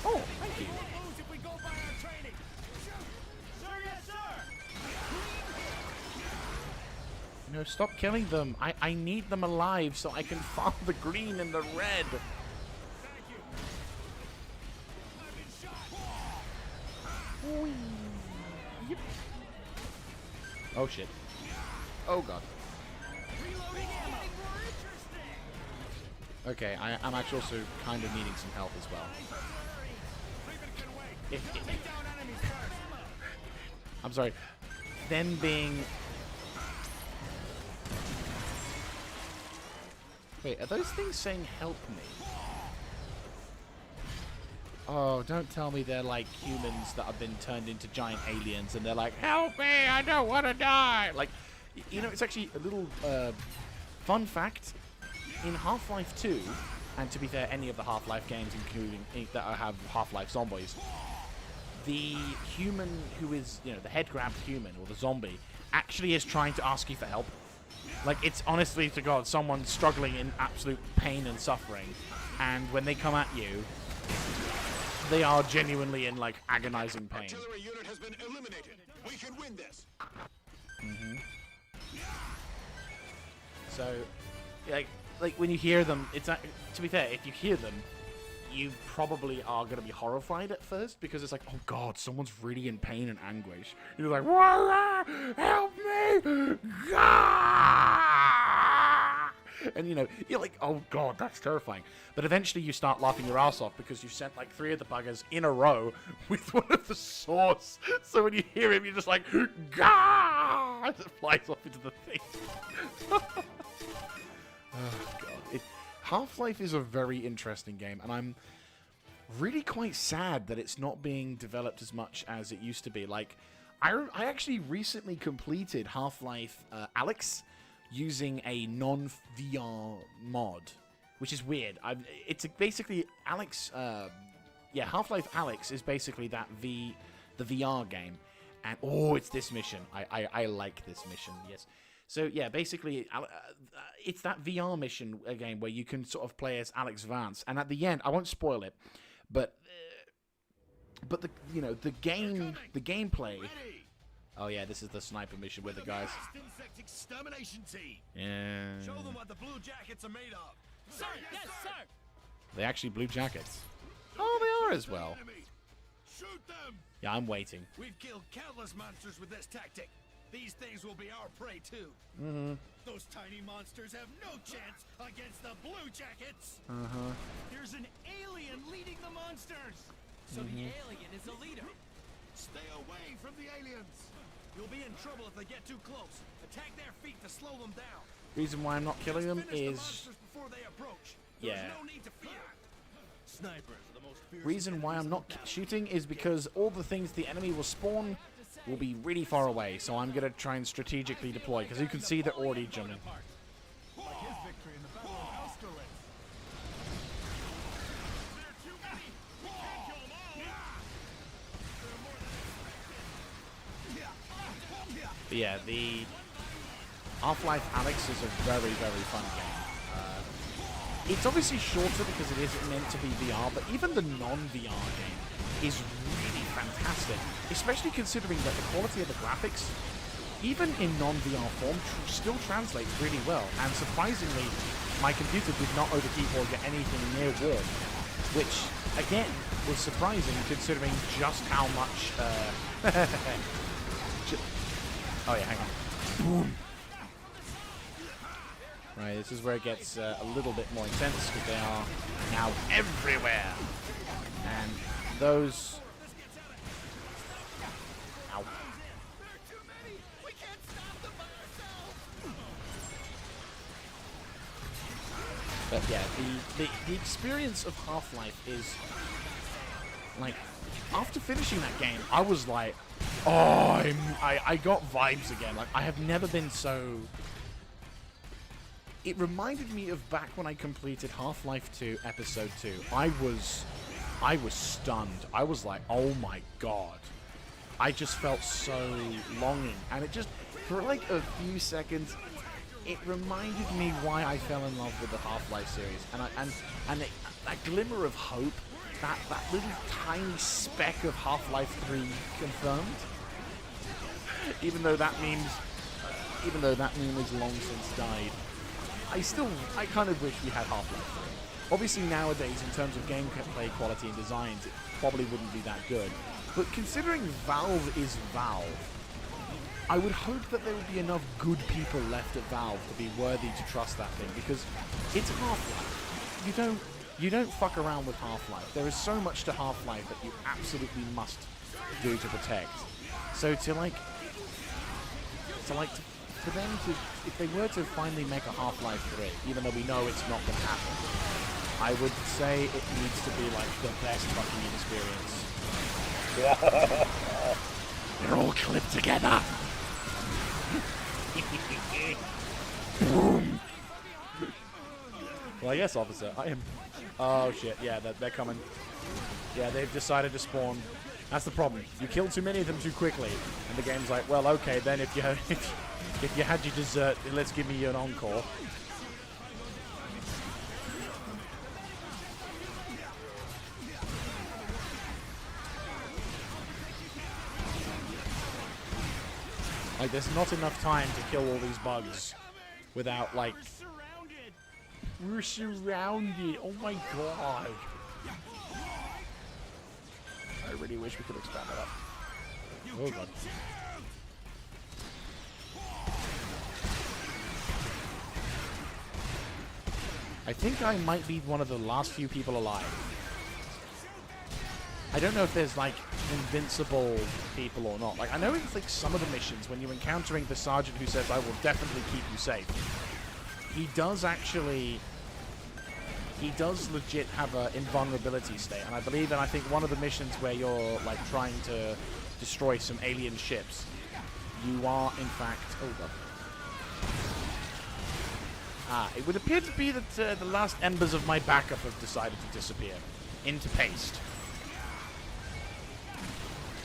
Oh, thank you. If we go by our training. Sir, yes, sir. No, stop killing them. I need them alive so I can farm the green and the red. Thank you. I've been shot. Yep. Oh shit. Oh god. Reloading ammo. Okay, I'm actually also kind of needing some help as well. Raven can wait. If, Take down enemies first. I'm sorry. Them being... Wait, are those things saying help me? Oh, don't tell me they're like humans that have been turned into giant aliens and they're like, help me, I don't want to die. Like, you know, it's actually a little fun fact. In Half-Life 2, and to be fair, any of the Half-Life games, including that have Half-Life zombies, the human who is, you know, the head-grabbed human or the zombie actually is trying to ask you for help. Like, it's honestly to God, someone struggling in absolute pain and suffering, and when they come at you, they are genuinely in, like, agonizing pain. Artillery unit has been eliminated. We can win this. So, like when you hear them, it's to be fair, if you hear them, you probably are going to be horrified at first because it's like, oh God, someone's really in pain and anguish. You're like, Walla, help me! Gah! And you know, you're like, oh God, that's terrifying. But eventually you start laughing your ass off because you sent like 3 of the buggers in a row with one of the saws. So when you hear him, you're just like, Gah! And it flies off into the thing. Oh God. Half-Life is a very interesting game, and I'm really quite sad that it's not being developed as much as it used to be. Like, I actually recently completed Half-Life Alyx using a non-VR mod, which is weird. It's basically Alyx. Half-Life Alyx is basically that the VR game, and it's this mission. I like this mission. Yes. So yeah, basically, it's that VR mission again where you can sort of play as Alex Vance, and at the end, I won't spoil it, but the gameplay. Oh yeah, this is the sniper mission with the guys. Insect extermination team. Yeah. Show them what the blue jackets are made of. Sir, yes, sir. They actually blue jackets. Oh, they are as well. Shoot them. Yeah, I'm waiting. We've killed countless monsters with this tactic. These things will be our prey too. Those tiny monsters have no chance against the blue jackets. There's an alien leading the monsters. So the alien is the leader. Stay away from the aliens. You'll be in trouble if they get too close. Attack their feet to slow them down. Reason why I'm not killing them Finish the is monsters before they approach. Yeah. There's no need to fear. Snipers are the most fearsome reason why I'm not shooting is because all the things the enemy will spawn will be really far away, so I'm gonna try and strategically deploy because you can see they're already jumping. Like his victory in the Battle of Austerlitz. There are too many. We can't kill them all. But yeah, the Half-Life Alyx is a very, very fun game. It's obviously shorter because it isn't meant to be VR, but even the non-VR game is really fantastic, especially considering that the quality of the graphics, even in non-VR form, still translates really well. And surprisingly, my computer did not overheat or get anything near warm, which, again, was surprising considering just how much... Oh yeah, hang on. Boom! Right, this is where it gets a little bit more intense because they are now everywhere. And those... Ow. But yeah, the experience of Half-Life is... Like, after finishing that game, I was like, oh, I got vibes again. Like, I have never been so... It reminded me of back when I completed Half-Life 2 Episode 2. I was stunned. I was like, oh my god. I just felt so longing. And it just, for like a few seconds, it reminded me why I fell in love with the Half-Life series. And that glimmer of hope, that little tiny speck of Half-Life 3 confirmed. Even though that meme is long since died. I kind of wish we had Half-Life 3. Obviously nowadays, in terms of gameplay quality and designs, it probably wouldn't be that good. But considering Valve is Valve, I would hope that there would be enough good people left at Valve to be worthy to trust that thing, because it's Half-Life. You don't fuck around with Half-Life. There is so much to Half-Life that you absolutely must do to protect. So for them to, if they were to finally make a Half-Life 3, even though we know it's not going to happen, I would say it needs to be like the best fucking experience. They're all clipped together. Boom. Well, yes, officer. I am... Oh, shit. Yeah, they're coming. Yeah, they've decided to spawn. That's the problem. You kill too many of them too quickly, and the game's like, well, okay, then if you had, if you had your dessert, let's give me an encore. Like, there's not enough time to kill all these bugs without, like... We're surrounded! Oh my god! I really wish we could expand that up. Oh god. I think I might be one of the last few people alive. I don't know if there's, like, invincible people or not. Like, I know it's, like, some of the missions, when you're encountering the sergeant who says, I will definitely keep you safe, he does actually... He does legit have an invulnerability state. And I believe, and I think one of the missions where you're, like, trying to destroy some alien ships, you are, in fact... Oh, God. It would appear to be that the last embers of my backup have decided to disappear into paste.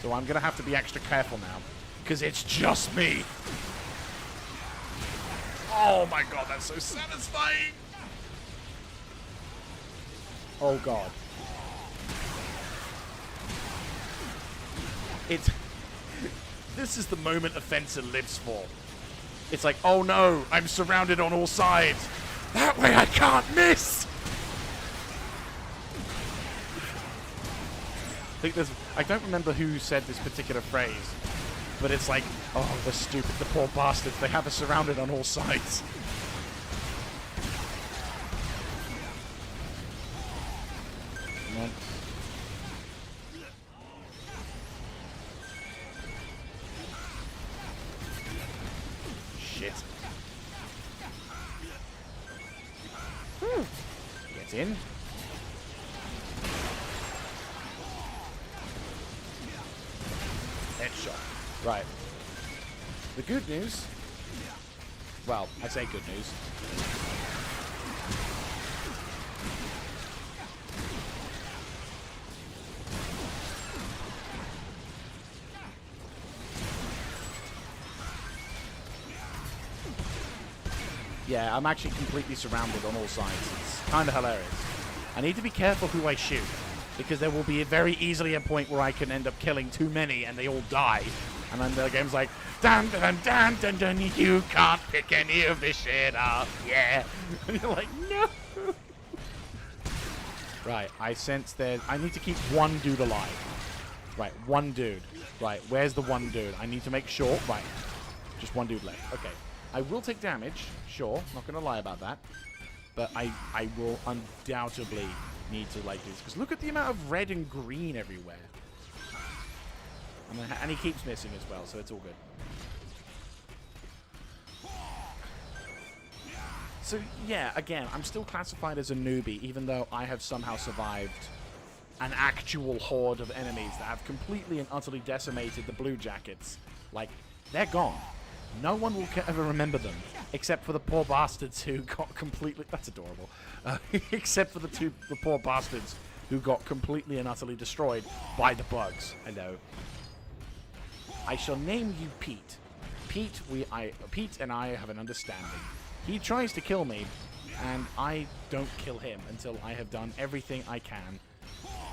So I'm going to have to be extra careful now, because it's just me. Oh my god, that's so satisfying. Oh god. This is the moment Offenser lives for. It's like, oh no, I'm surrounded on all sides. That way I can't miss. I don't remember who said this particular phrase, but it's like, oh, the poor bastards, they have us surrounded on all sides. Come on. Shit. Whew. Get in. Headshot. Right. The good news... Well, I say good news. Yeah, I'm actually completely surrounded on all sides. It's kind of hilarious. I need to be careful who I shoot, because there will be very easily a point where I can end up killing too many and they all die. And then the game's like, dun dun dun dun dun, you can't pick any of this shit up, yeah. And you're like, no. Right, I sense that I need to keep one dude alive. Right, one dude. Right, where's the one dude? I need to make sure. Right, just one dude left. Okay. I will take damage, sure, not going to lie about that. But I will undoubtedly need to like this. Because look at the amount of red and green everywhere. And he keeps missing as well, so it's all good. So, yeah, again, I'm still classified as a newbie, even though I have somehow survived an actual horde of enemies that have completely and utterly decimated the Blue Jackets. Like, they're gone. No one will ever remember them, except for the poor bastards who got completely... That's adorable. Except for the poor bastards who got completely and utterly destroyed by the bugs. Hello. I shall name you Pete. Pete and I have an understanding. He tries to kill me, and I don't kill him until I have done everything I can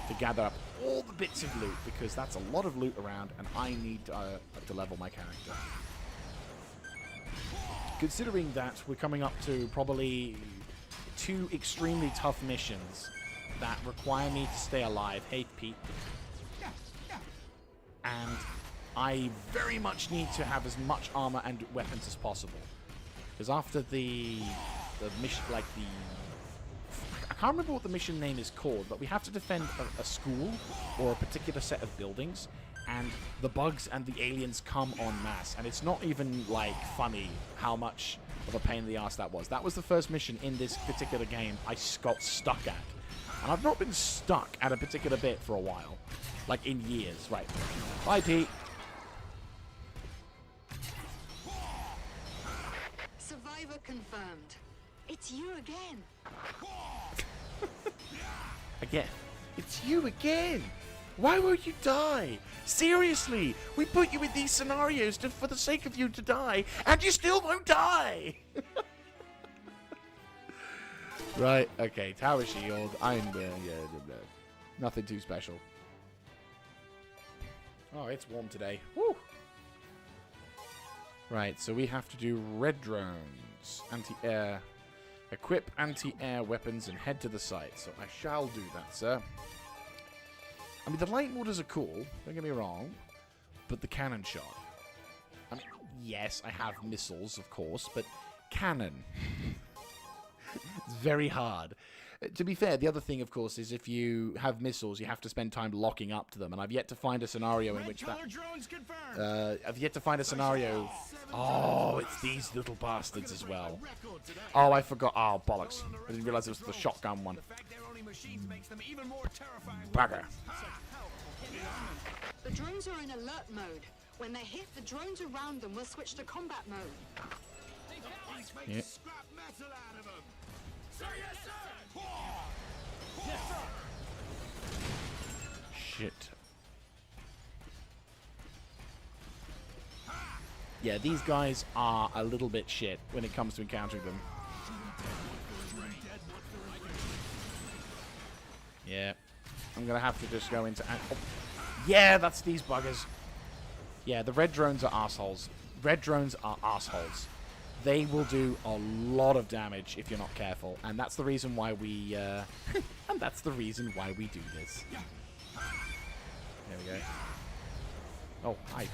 to gather up all the bits of loot, because that's a lot of loot around, and I need to level my character. Considering that we're coming up to probably 2 extremely tough missions that require me to stay alive. Hey, Pete. And I very much need to have as much armor and weapons as possible. Because after the mission, like I can't remember what the mission name is called, but we have to defend a school or a particular set of buildings, and the bugs and the aliens come en masse. And it's not even, like, funny how much of a pain in the ass that was. That was the first mission in this particular game I got stuck at. And I've not been stuck at a particular bit for a while. Like, in years. Right. Bye, Pete. Survivor confirmed. It's you again. Again. It's you again. Why won't you die? Seriously, we put you in these scenarios for the sake of you to die, and you still won't die. Right, okay, tower shield. Nothing too special. Oh, it's warm today. Woo! Right, so we have to do red drones, anti-air, equip anti-air weapons, and head to the site. So I shall do that, sir. I mean, the light mortars are cool, don't get me wrong, but the cannon shot. I mean, yes, I have missiles, of course, but cannon. It's very hard. To be fair, the other thing, of course, is if you have missiles, you have to spend time locking up to them, and I've yet to find a scenario in which that... I've yet to find a scenario... Oh, it's these little bastards as well. Oh, I forgot. Oh, bollocks. I didn't realize it was the shotgun one. Bugger. The drones are in alert mode. When they hit, the drones around them will switch to combat mode. Yeah. Shit. Yeah, these guys are a little bit shit when it comes to encountering them. Yeah. I'm gonna have to just go into... Oh. Yeah, that's these buggers. Yeah, the red drones are assholes. Red drones are assholes. They will do a lot of damage if you're not careful, and that's the reason why we and that's the reason why we do this. There we go. Oh, hi.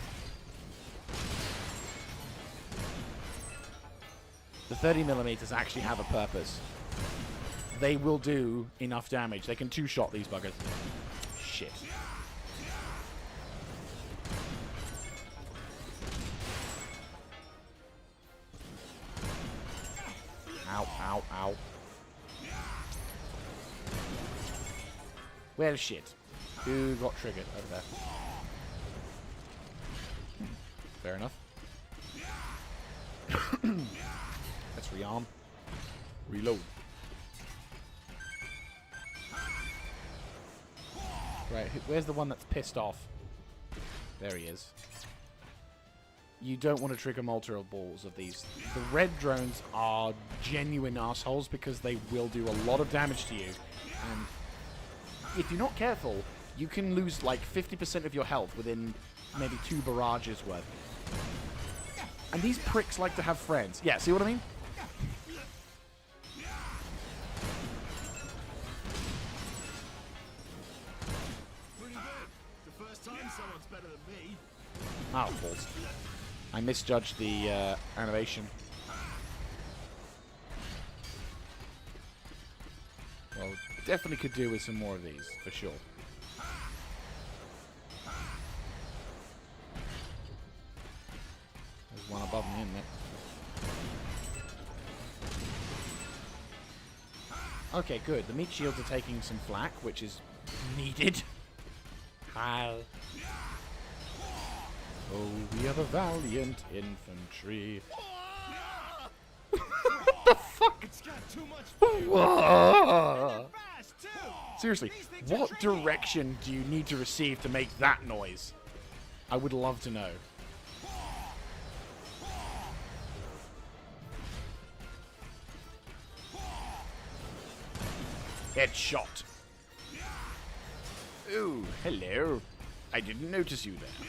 The 30mm actually have a purpose. They will do enough damage. They can two-shot these buggers. Shit. Ow, ow, ow. Well, shit. Who got triggered over there? Fair enough. Let's rearm. Reload. Right, where's the one that's pissed off? There he is. You don't want to trigger multiple balls of these. The red drones are genuine assholes because they will do a lot of damage to you. And if you're not careful, you can lose like 50% of your health within maybe 2 barrages worth. And these pricks like to have friends. Yeah, see what I mean? Oh, balls. I misjudged the animation. Well, definitely could do with some more of these, for sure. There's one above me, isn't there? Okay, good. The meat shields are taking some flak, which is needed. Hi. Oh, we are the valiant infantry. What the fuck? It's got too much Seriously, what direction do you need to receive to make that noise? I would love to know. Headshot. Ooh, hello. I didn't notice you there.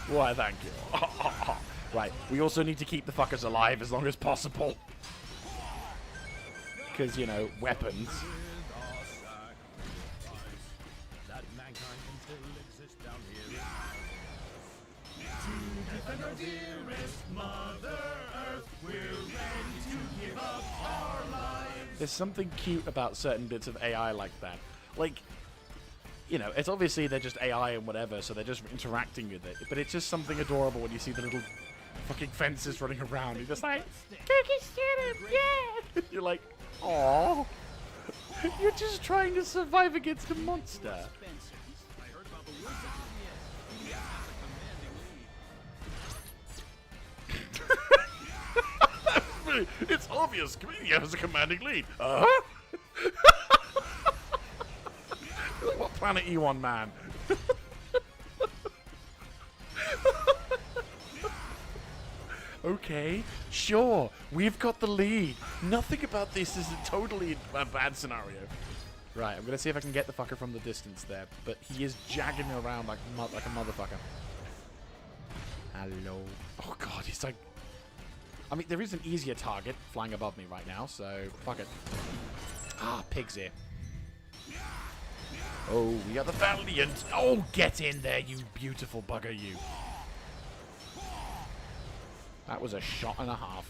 Why, thank you. Right, we also need to keep the fuckers alive as long as possible. Because, you know, weapons. That mankind can still exist down here. To defend our dearest Mother Earth, we're ready to give up our lives. There's something cute about certain bits of AI like that. Like, you know, it's obviously they're just AI and whatever, so they're just interacting with it. But it's just something adorable when you see the little fucking fences running around. You're just like, Turkish student, yeah! You're like, aww. You're just trying to survive against a monster. It's obvious. Comedian has a commanding lead. Uh-huh. What planet you on, man? Okay, sure, we've got the lead. Nothing about this is totally a bad scenario. Right, I'm gonna see if I can get the fucker from the distance there, but he is jagging around like a motherfucker. Hello. Oh god, he's like... I mean, there is an easier target flying above me right now, so fuck it. Ah, pig's ear. Oh, we are the Valiant. Oh, get in there, you beautiful bugger, you. That was a shot and a half.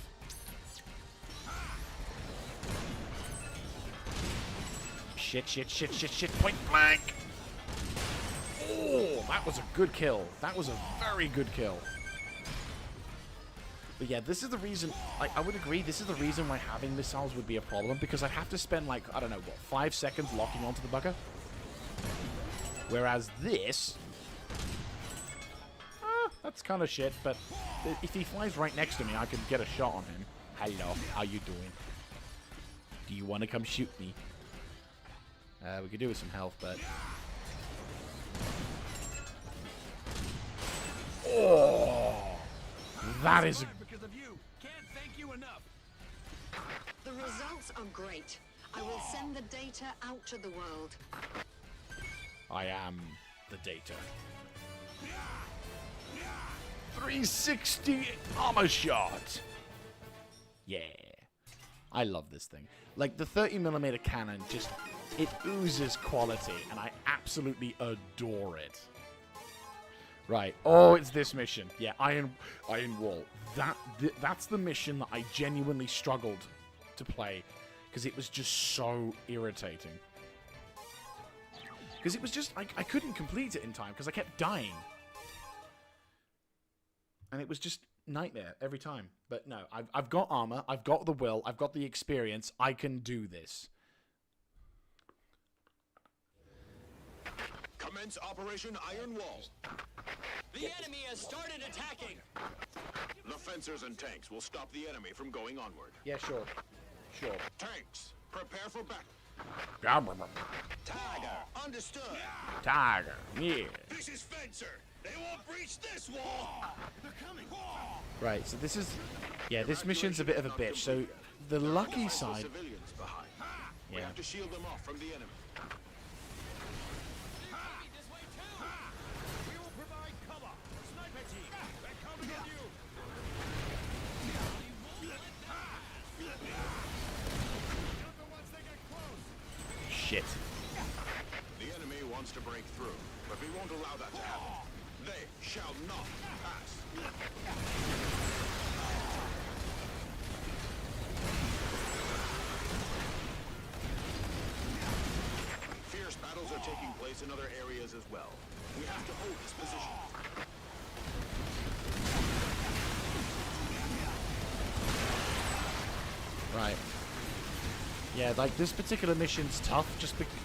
Shit, shit, shit, shit, shit. Point blank. Oh, that was a good kill. That was a very good kill. But yeah, this is the reason, like, I would agree, this is the reason why having missiles would be a problem, because I'd have to spend, like, I don't know, what, 5 seconds locking onto the bugger? Whereas this... that's kind of shit, but if he flies right next to me, I can get a shot on him. Hello, how you doing? Do you want to come shoot me? We could do with some health, but... Oh! That is... Because of you. Can't thank you enough. The results are great. I will send the data out to the world. I am the data. 360 armor shot! Yeah. I love this thing. Like, the 30mm cannon just... It oozes quality, and I absolutely adore it. Right. Oh, it's this mission. Yeah, Iron Wall. That's the mission that I genuinely struggled to play, because it was just so irritating. Because it was just... I couldn't complete it in time, because I kept dying. And it was just nightmare every time. But no, I've got armor, I've got the will, I've got the experience. I can do this. Commence Operation Iron Wall. The enemy has started attacking. The fencers and tanks will stop the enemy from going onward. Yeah, sure. Sure. Tanks, prepare for battle. Tiger, understood. Tiger, yeah. This is Fencer. They won't breach this wall. They're coming. Right, so this is... Yeah, this mission's a bit of a bitch. So, the lucky side... Civilians behind. We Yeah. have to shield them off from the enemy. We will provide cover. Sniper team, they're coming on you. Once they get close. Shit. The enemy wants to break through, but we won't allow that to happen. They shall not pass. Fierce battles are taking place in other areas as well. We have to hold this position. Right. Yeah, like, this particular mission's tough,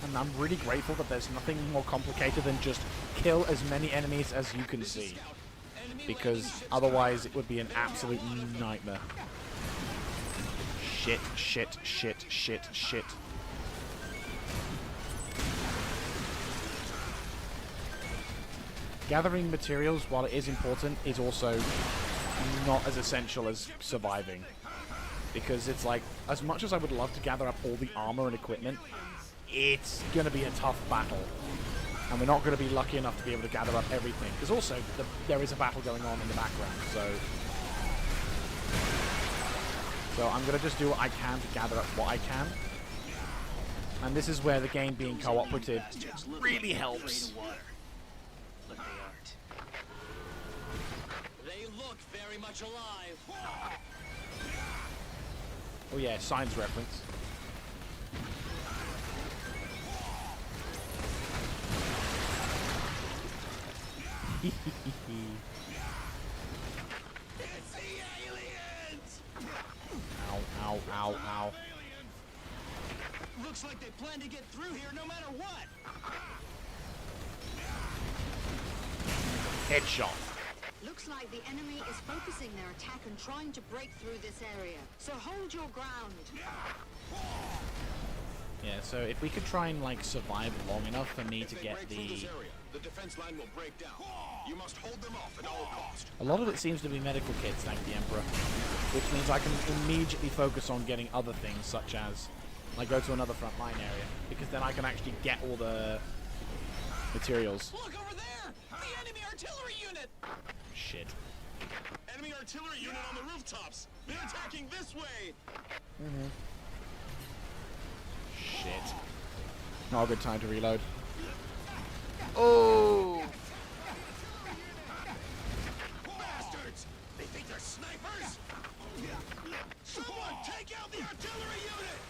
and I'm really grateful that there's nothing more complicated than just kill as many enemies as you can see. Because otherwise it would be an absolute nightmare. Shit, shit, shit, shit, shit. Gathering materials, while it is important, is also not as essential as surviving. Because it's like, as much as I would love to gather up all the armor and equipment, it's going to be a tough battle. And we're not going to be lucky enough to be able to gather up everything. Because also, there is a battle going on in the background, so I'm going to just do what I can to gather up what I can. And this is where the game being cooperative really helps. But they aren't. They look very much alive. Oh yeah, Signs reference. It's the aliens! Ow, ow, ow, ow. Looks like they plan to get through here no matter what. Headshot. Looks Looks like the enemy is focusing their attack and trying to break through this area. So hold your ground. Yeah, so if we could try and like survive long enough for me to get the... The defense line will break down. You must hold them off at all cost. A lot of it seems to be medical kits, thank the Emperor. Which means I can immediately focus on getting other things, such as like go to another front line area, because then I can actually get all the materials. Look over there! The enemy artillery unit! Shit. Enemy artillery unit on the rooftops. They're attacking this way. Shit. Not a good time to reload. Oh! Bastards! They think they're snipers? Someone take out the artillery unit!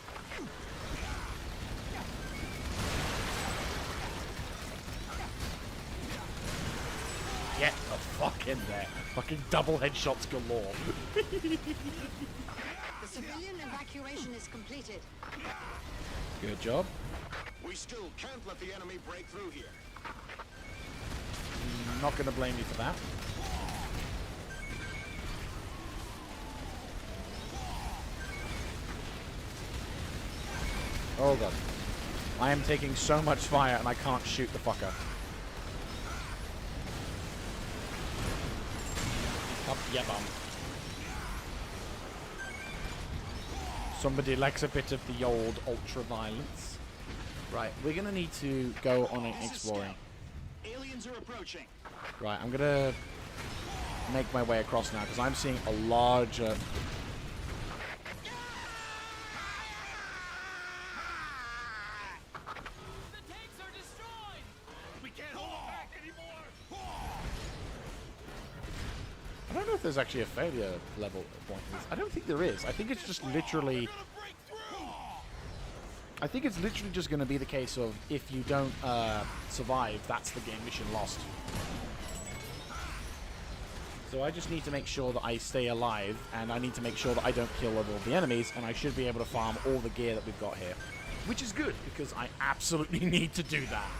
Get the fuck in there. Fucking double headshots galore. The civilian evacuation is completed. Good job. We still can't let the enemy break through here. Not going to blame you for that. Oh god. I am taking so much fire and I can't shoot the fucker. Up, yeah, bum. Somebody likes a bit of the old ultra violence. Right, we're gonna need to go on an exploring. Aliens are approaching. Right, I'm gonna make my way across now because I'm seeing a larger. The tanks are destroyed! We can't hold them back anymore! I don't know if there's actually a failure level point. I don't think there is. I think it's just literally. I think it's literally just going to be the case of if you don't survive, that's the game mission lost. So I just need to make sure that I stay alive, and I need to make sure that I don't kill all of the enemies, and I should be able to farm all the gear that we've got here. Which is good, because I absolutely need to do that.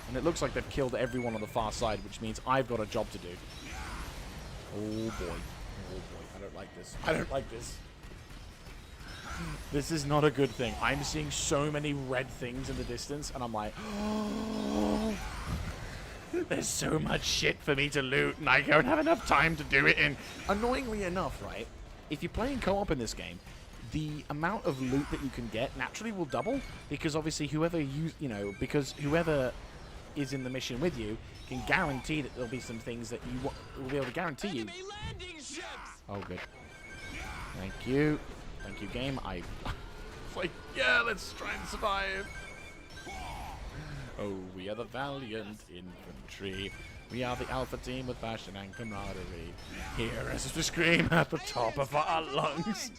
And it looks like they've killed everyone on the far side, which means I've got a job to do. Oh boy. Oh boy. I don't like this. I don't like this. This is not a good thing. I'm seeing so many red things in the distance, and I'm like, oh, there's so much shit for me to loot, and I don't have enough time to do it. And annoyingly enough, right, if you're playing co-op in this game, the amount of loot that you can get naturally will double, because obviously whoever whoever is in the mission with you can guarantee that there'll be some things that you will be able to guarantee you. Enemy landing ships! Oh, good. Thank you. Thank you, game. It's like, yeah, let's try and survive. Oh, we are the valiant infantry. We are the alpha team with passion and camaraderie. Hear us as we scream at the top of our lungs.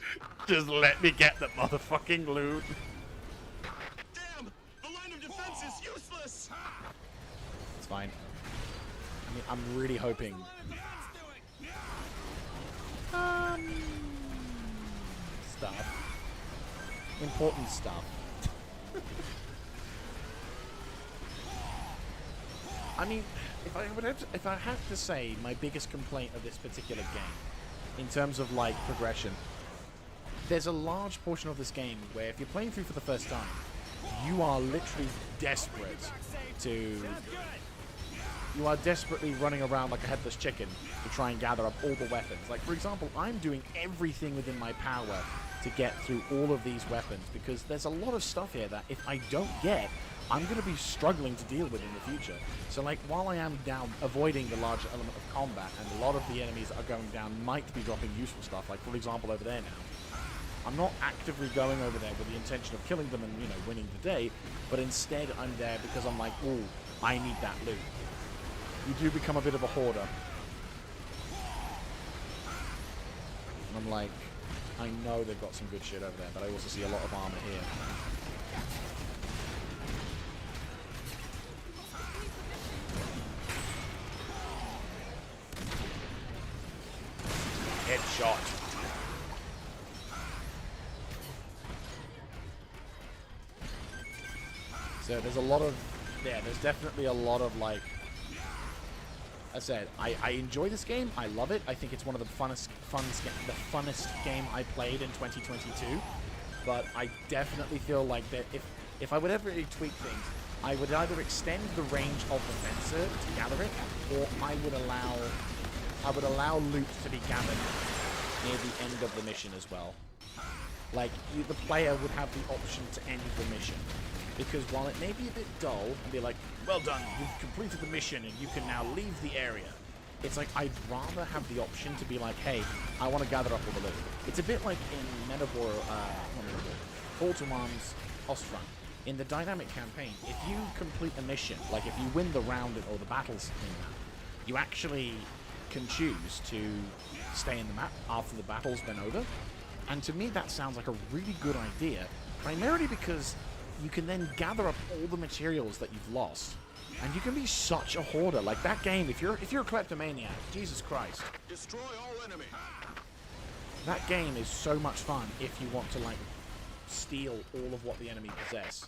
Just let me get the motherfucking loot. Damn! The line of defense is useless! It's fine. I mean, I'm really hoping. Stuff. Important stuff. I mean, if I had to say my biggest complaint of this particular game, in terms of like progression, there's a large portion of this game where if you're playing through for the first time, you are literally desperate to. You are desperately running around like a headless chicken to try and gather up all the weapons. Like, for example, I'm doing everything within my power to get through all of these weapons because there's a lot of stuff here that if I don't get, I'm going to be struggling to deal with in the future. So, like, while I am down avoiding the larger element of combat and a lot of the enemies that are going down might be dropping useful stuff, like, for example, over there now, I'm not actively going over there with the intention of killing them and, you know, winning the day, but instead I'm there because I'm like, ooh, I need that loot. You do become a bit of a hoarder. And I'm like, I know they've got some good shit over there, but I also see a lot of armor here. Headshot. So there's a lot of, yeah, there's definitely a lot of like I said, I enjoy this game. I love it. I think it's one of the funnest game I played in 2022. But I definitely feel like that if I would ever tweak things, I would either extend the range of the fencer to gather it, or I would allow loot to be gathered near the end of the mission as well. Like, the player would have the option to end the mission. Because while it may be a bit dull, and be like, well done, you've completed the mission and you can now leave the area. It's like, I'd rather have the option to be like, hey, I want to gather up all the loot. It's a bit like in Call to Arms Ostfront. In the dynamic campaign, if you complete a mission, like if you win the round or the battles in that, you actually can choose to stay in the map after the battle's been over. And to me, that sounds like a really good idea, primarily because you can then gather up all the materials that you've lost, and you can be such a hoarder. Like that game, if you're a kleptomaniac, Jesus Christ, Destroy all enemies. that game is so much fun if you want to like steal all of what the enemy possess.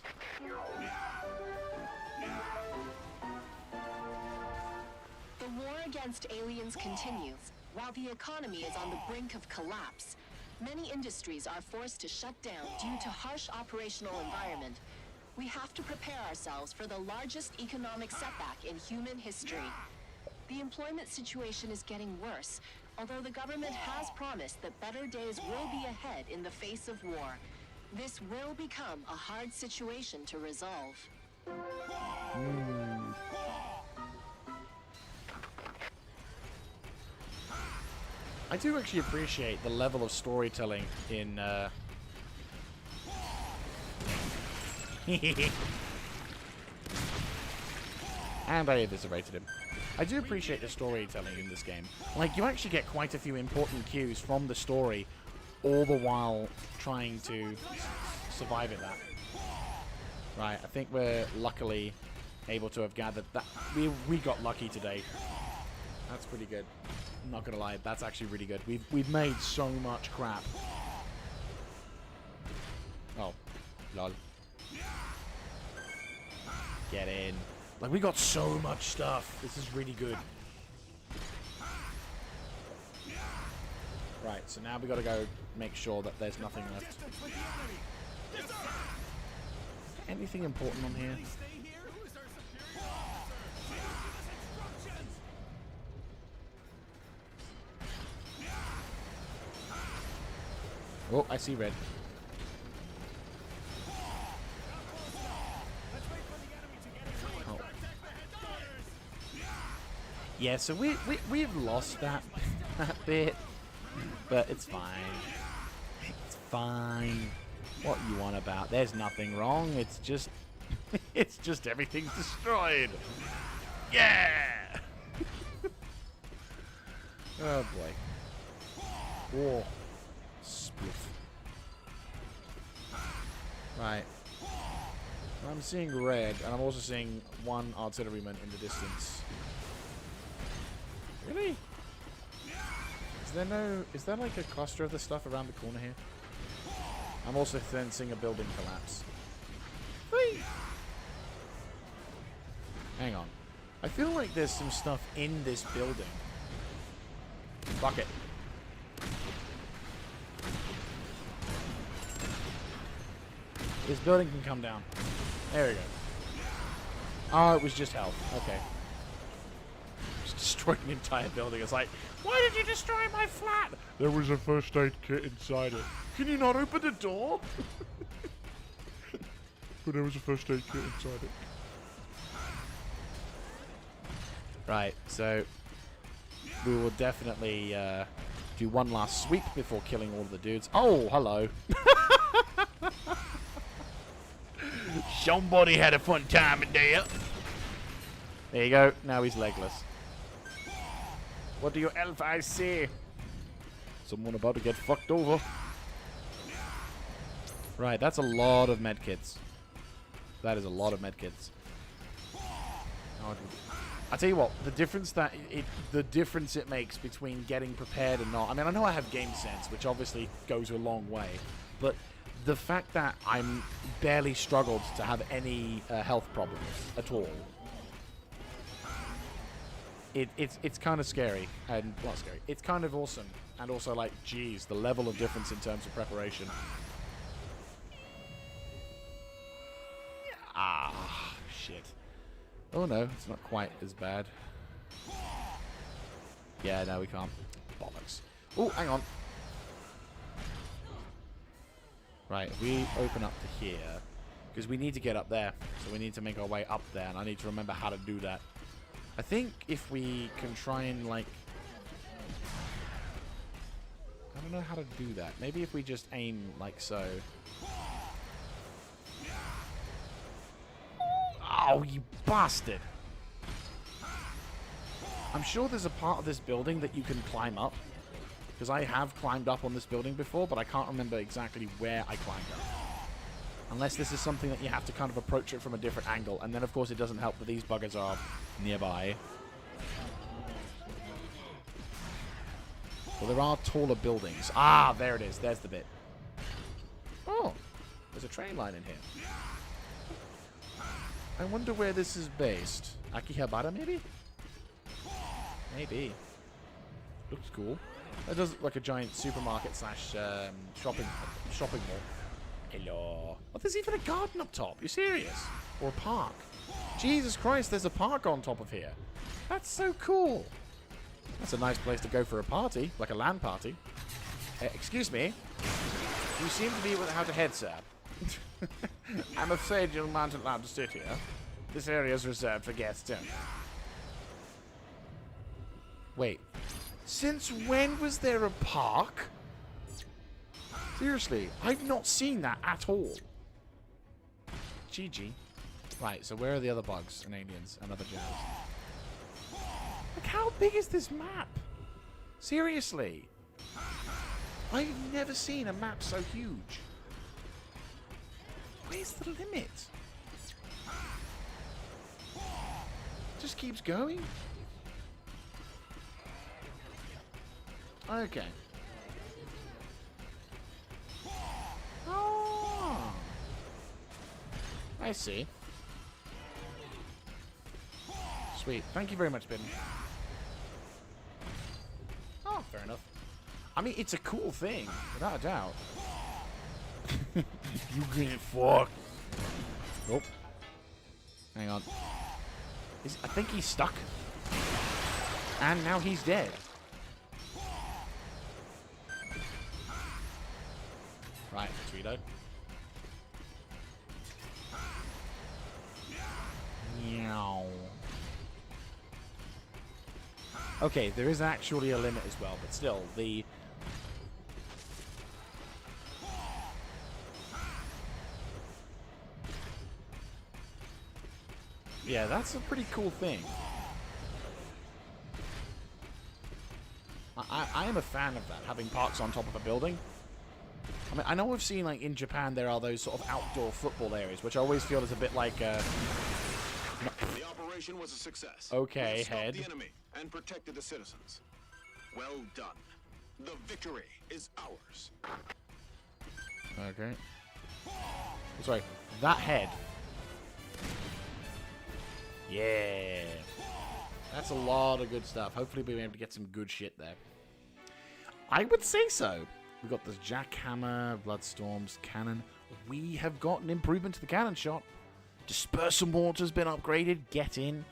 The war against aliens continues. While the economy is on the brink of collapse, many industries are forced to shut down due to harsh operational environment. We have to prepare ourselves for the largest economic setback in human history. The employment situation is getting worse, although the government has promised that better days will be ahead in the face of war. This will become a hard situation to resolve. I do actually appreciate the level of storytelling in and I eviscerated him. I do appreciate the storytelling in this game. Like, you actually get quite a few important cues from the story, all the while trying to survive it. That. Right, I think we're luckily able to have gathered that. We got lucky today. That's pretty good. I'm not gonna lie, that's actually really good. We've made so much crap. Oh, lol. Get in. Like, we got so much stuff. This is really good. Right, so now we gotta go make sure that there's nothing left. Anything important on here? Oh, I see red. Oh. Yeah, so we've lost that bit, but it's fine. It's fine. What you want about? There's nothing wrong. It's just it's just everything's destroyed. Yeah. Oh boy. Whoa. Spliff. Right. I'm seeing red, and I'm also seeing one artilleryman in the distance. Really? Is there like a cluster of the stuff around the corner here? I'm also sensing a building collapse. Whee! Hang on. I feel like there's some stuff in this building. Fuck it. This building can come down. There we go. Oh, it was just health. Okay. Just destroyed an entire building. It's like, why did you destroy my flat? There was a first aid kit inside it. Can you not open the door? But there was a first aid kit inside it. Right, so we will definitely do one last sweep before killing all of the dudes. Oh, hello. Somebody had a fun time in there. There you go. Now he's legless. What do your elf eyes say? Someone about to get fucked over. Right, that's a lot of medkits. That is a lot of medkits. I tell you what, the difference it makes between getting prepared and not. I mean, I know I have game sense, which obviously goes a long way, but the fact that I'm barely struggled to have any health problems at all it's kind of scary and not scary. It's kind of awesome and also like, geez, the level of difference in terms of preparation. Ah, shit. Oh no, it's not quite as bad. Yeah, no, we can't. Bollocks. Oh, hang on. Right, if we open up to here, because we need to get up there, so we need to make our way up there, and I need to remember how to do that. I think if we can try and, like... I don't know how to do that. Maybe if we just aim like so. Oh, you bastard! I'm sure there's a part of this building that you can climb up. Because I have climbed up on this building before, but I can't remember exactly where I climbed up. Unless this is something that you have to kind of approach it from a different angle. And then, of course, it doesn't help that these buggers are nearby. Well, there are taller buildings. Ah, there it is. There's the bit. Oh, there's a train line in here. I wonder where this is based. Akihabara, maybe? Maybe. Looks cool. That does look like a giant supermarket slash shopping mall. Hello. Oh, there's even a garden up top. You serious? Or a park? Jesus Christ, there's a park on top of here. That's so cool. That's a nice place to go for a party, like a LAN party. Excuse me. You seem to be without a head, sir. I'm afraid you're not allowed to sit here. This area is reserved for guests only. Wait. Since when was there a park? Seriously, I've not seen that at all. GG. Right, so where are the other bugs and aliens and other jazz? Like, how big is this map? Seriously. I've never seen a map so huge. Where's the limit? Just keeps going? Okay. Oh. I see. Sweet. Thank you very much, Ben. Oh, fair enough. I mean, it's a cool thing, without a doubt. You get fucked. Nope. Hang on. I think he's stuck. And now he's dead. Right, Tweedo. Meow. Okay, there is actually a limit as well, but still, the... Yeah, that's a pretty cool thing. I am a fan of that, having parks on top of a building. I mean, I know we've seen, like, in Japan there are those sort of outdoor football areas, which I always feel is a bit like, The operation was a success. Okay, We stopped head. the enemy and protected the citizens. Well done. The victory is ours. Okay. Sorry, that head. Yeah. That's a lot of good stuff. Hopefully we'll be able to get some good shit there. I would say so. We've got this jackhammer, bloodstorms, cannon. We have got an improvement to the cannon shot. Dispersal mortar's been upgraded. Get in.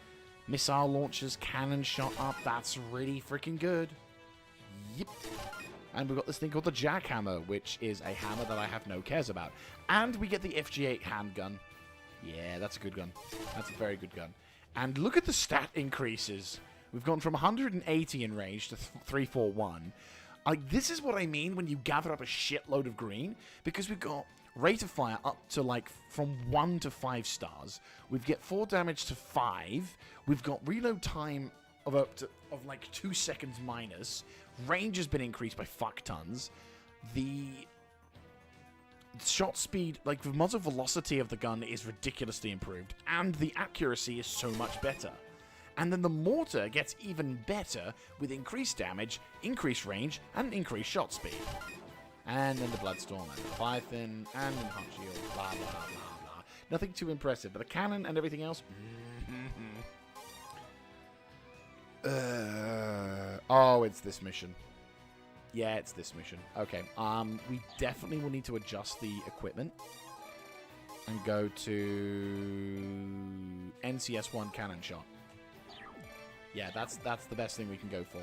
Missile launchers, cannon shot up. That's really freaking good. Yep. And we've got this thing called the jackhammer, which is a hammer that I have no cares about. And we get the FG8 handgun. Yeah, that's a good gun. That's a very good gun. And look at the stat increases. We've gone from 180 in range to 341. Like, this is what I mean when you gather up a shitload of green, because we've got rate of fire up to, like, from 1 to 5 stars. We've get 4 damage to 5. We've got reload time of like 2 seconds minus. Range has been increased by fuck tons. The shot speed, like, the muzzle velocity of the gun is ridiculously improved, and the accuracy is so much better. And then the mortar gets even better with increased damage, increased range, and increased shot speed. And then the Bloodstorm, and the Python, and the Punch Shield, blah, blah, blah, blah. Nothing too impressive, but the cannon and everything else... Oh, it's this mission. Yeah, it's this mission. Okay. We definitely will need to adjust the equipment and go to NCS1 cannon shot. Yeah, that's the best thing we can go for.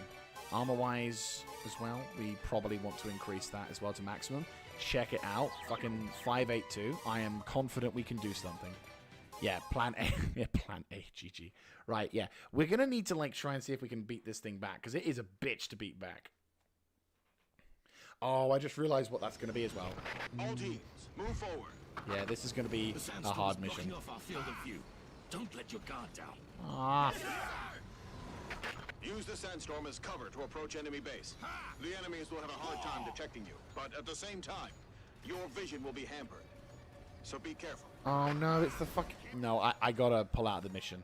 Armor-wise as well, we probably want to increase that as well to maximum. Check it out. Fucking 582. I am confident we can do something. Yeah, plan A. Yeah, plan A, GG. Right, yeah. We're going to need to, like, try and see if we can beat this thing back, because it is a bitch to beat back. Oh, I just realized what that's going to be as well. All teams, move forward. Yeah, this is going to be a hard mission. Off our field of view. Don't let your guard down. Ah. Use the sandstorm as cover to approach enemy base. The enemies will have a hard time detecting you, but at the same time, your vision will be hampered. So be careful. Oh no, it's the fuck. No, I gotta pull out of the mission.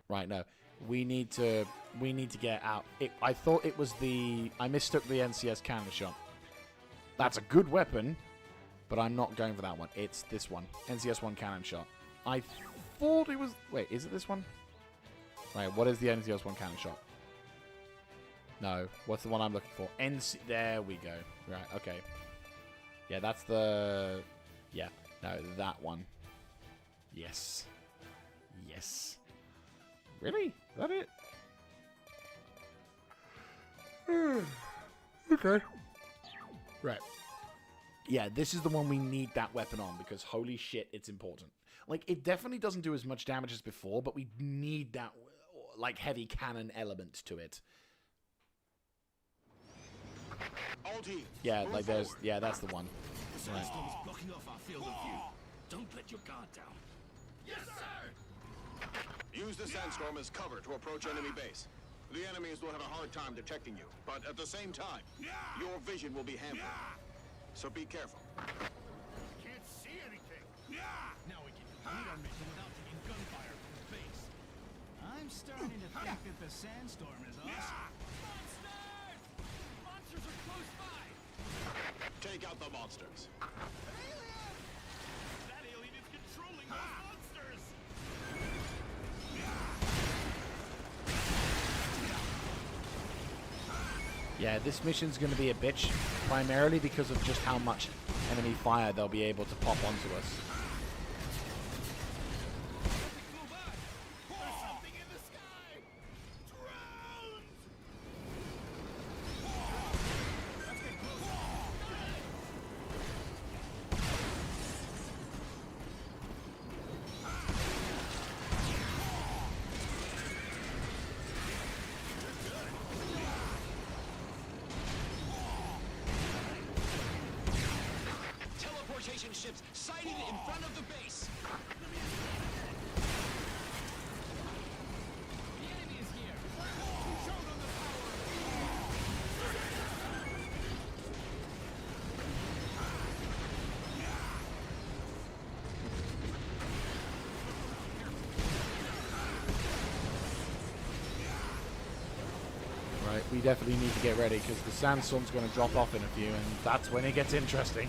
Right, no, we need to get out. I thought it was I mistook the NCS cannon shot. That's a good weapon, but I'm not going for that one. It's this one, NCS1 cannon shot. I thought it was. Wait, is it this one? Right, what is the NCS1 cannon shot? No, what's the one I'm looking for? There we go. Right, okay. Yeah, that's the... Yeah, no, that one. Yes. Yes. Really? Is that it? Okay. Right. Yeah, this is the one we need that weapon on, because holy shit, it's important. Like, it definitely doesn't do as much damage as before, but we need that, like, heavy cannon element to it. All teams, Yeah, move like forward. yeah, that's the one. The sandstorm is blocking off our field of view. Don't let your guard down. Yes, sir! Use the sandstorm as cover to approach enemy base. The enemies will have a hard time detecting you, but at the same time, your vision will be hampered. So be careful. Can't see anything. Now we can complete our mission without taking gunfire from the base. I'm starting to think that the sandstorm is us. Monsters! Monsters are close by! Take out the monsters. That alien is controlling those monsters! Yeah, this mission's going to be a bitch, primarily because of just how much enemy fire they'll be able to pop onto us. There's something in the sky! Drones! Let's get closer. Teleportation ships sighted in front of the base. The enemy is here! Show them the power! Right, we definitely need to get ready because the sandstorm's going to drop off in a few, and that's when it gets interesting.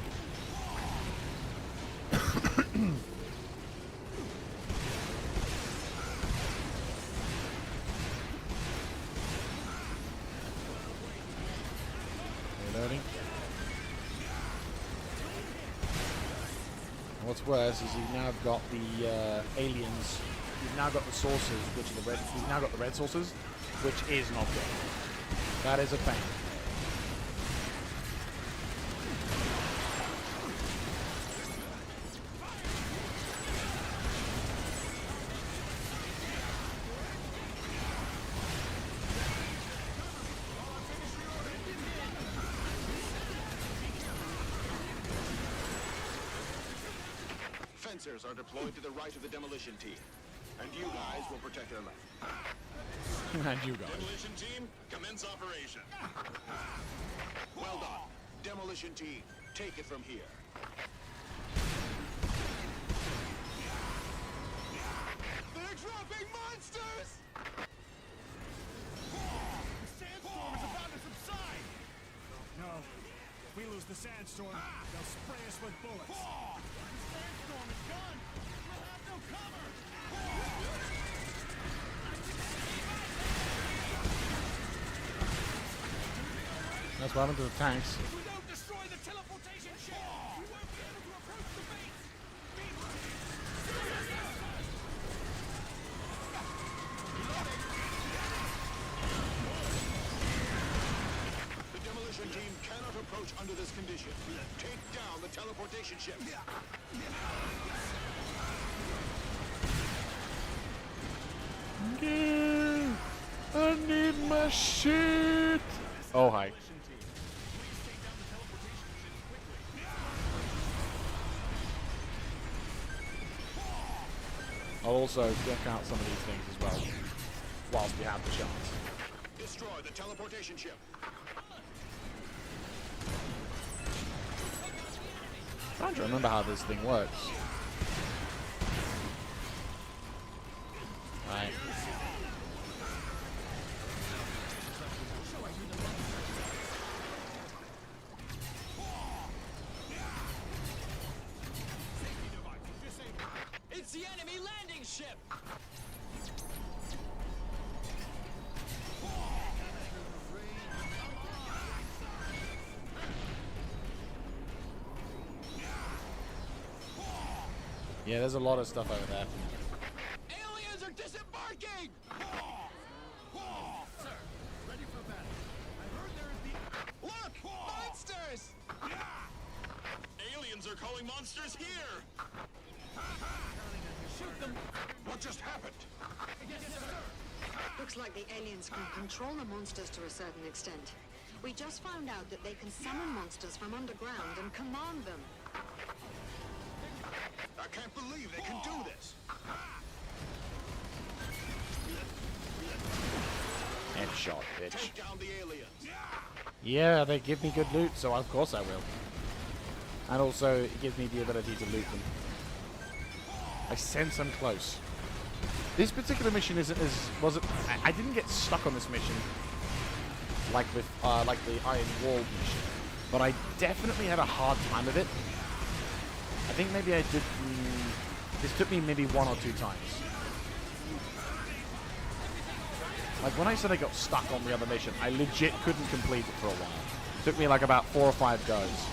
Reloading. And what's worse is you've now got the aliens. You've now got the sources, which are the red. You've now got the red sources, which is not good. That is a pain. Fencers are deployed to the right of the demolition team, and you guys will protect their left. And you guys. Demolition team, commence operation. Well done. Demolition team, take it from here. They're dropping monsters! The sandstorm is about to subside! No. If we lose the sandstorm, they'll spray us with bullets. The sandstorm is gone! We'll have no cover! What happened to the tanks? If we don't destroy the teleportation ship, we won't be able to approach the base. The demolition team cannot approach under this condition. Take down the teleportation ship. Yeah, I need my shit. Oh, hi. I'll also check out some of these things as well, whilst we have the chance. Destroy the teleportation ship. I'm trying to remember how this thing works. Right. It's the enemy landing ship. Yeah, there's a lot of stuff over there. Aliens are disembarking. Sir, ready for battle. I heard there is the... Look! Monsters! Aliens are calling monsters here. Shoot them! What just happened? Yes, sir! Looks like the aliens can control the monsters to a certain extent. We just found out that they can summon monsters from underground and command them. I can't believe they can do this. Headshot, bitch. Take down the aliens. Yeah, they give me good loot, so of course I will. And also, it gives me the ability to loot them. I sense I'm close. This particular mission isn't as... I didn't get stuck on this mission like with like the Iron Wall mission, but I definitely had a hard time of it. I think maybe I did... this took me maybe 1 or 2 times. Like when I said I got stuck on the other mission, I legit couldn't complete it for a while. It took me like about 4 or 5 goes.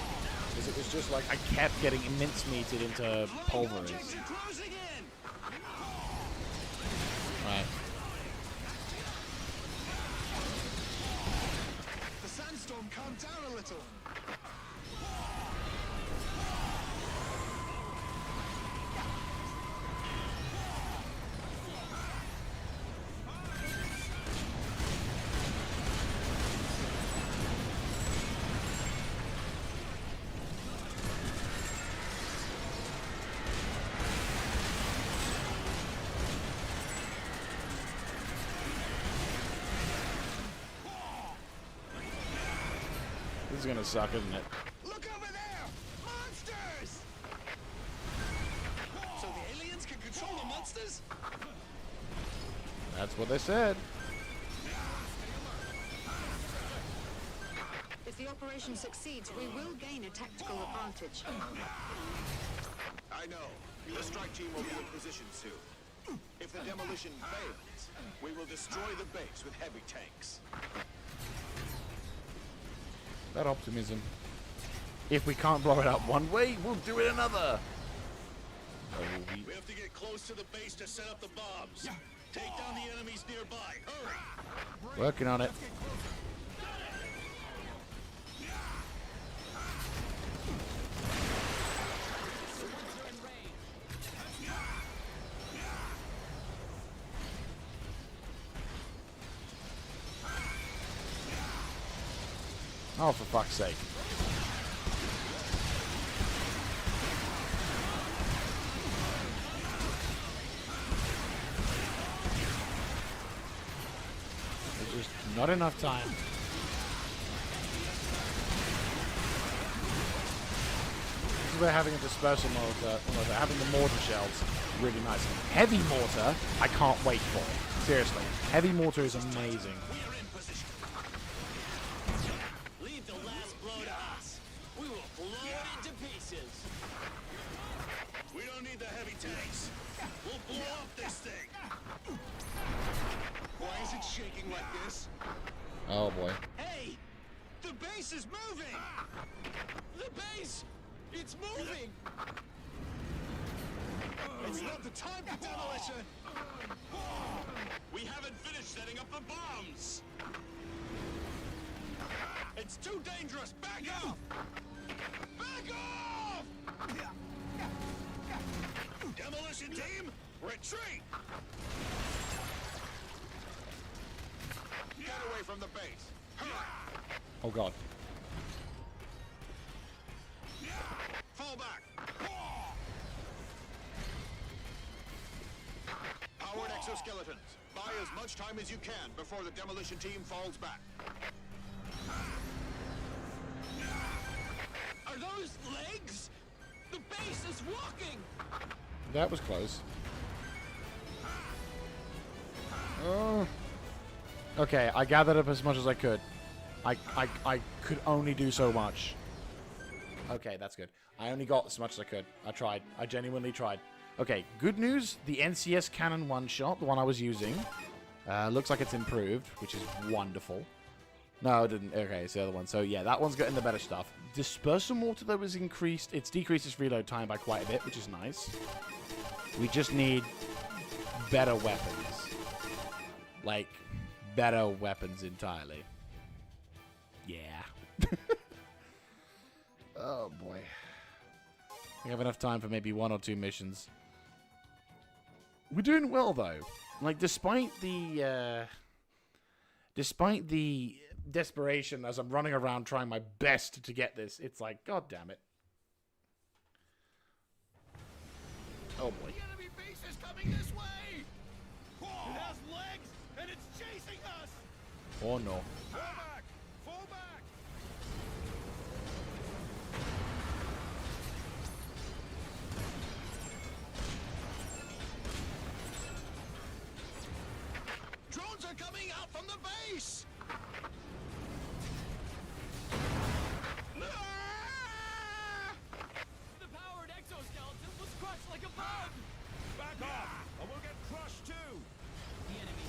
Because it was just like I kept getting mincemeated into pulveries. Right. The sandstorm calmed down a little. This is gonna suck, isn't it? Look over there! Monsters! So the aliens can control the monsters? That's what they said. If the operation succeeds, we will gain a tactical advantage. I know. The strike team will be in position soon. If the demolition fails, we will destroy the base with heavy tanks. That optimism. If we can't blow it up one way, we'll do it another. We have to get close to the base to set up the bombs. Take down the enemies nearby. Hurry! Working on it. Oh, for fuck's sake. There's just not enough time. This is where having a dispersal mortar, having the mortar shells, really nice. Heavy mortar, I can't wait for it. Seriously. Heavy mortar is amazing. Leave the last blow to us. We will blow it into pieces. We don't need the heavy tanks. We'll blow up this thing. Why is it shaking like this? Oh boy. Hey! The base base is moving! The base! It's moving! It's not the time for demolition! We haven't finished setting up the bombs! It's too dangerous! Back off! Back off! Demolition team, retreat! Get away from the base! Hurry! Oh god. Fall back! Powered exoskeletons, buy as much time as you can before the demolition team falls back. Are those legs? The base is walking! That was close. Oh. Okay, I gathered up as much as I could. I could only do so much. Okay, that's good. I only got as much as I could. I tried. I genuinely tried. Okay, good news. The NCS cannon one-shot, the one I was using, looks like it's improved, which is wonderful. No, it didn't. Okay, it's the other one. So, yeah, that one's getting the better stuff. Dispersal mortar, though, is increased. It's decreased its reload time by quite a bit, which is nice. We just need better weapons. Like, better weapons entirely. Yeah. Oh, boy. We have enough time for maybe 1 or 2 missions. We're doing well, though. Like, despite the desperation as I'm running around trying my best to get this, it's like, god damn it. Oh, boy. The enemy base is coming this way! It has legs, and it's chasing us! Oh, no. Fall back! Fall back! Drones are coming out from the base! The powered exoskeleton was crushed like a bug! Back off, or we'll get crushed too! The enemy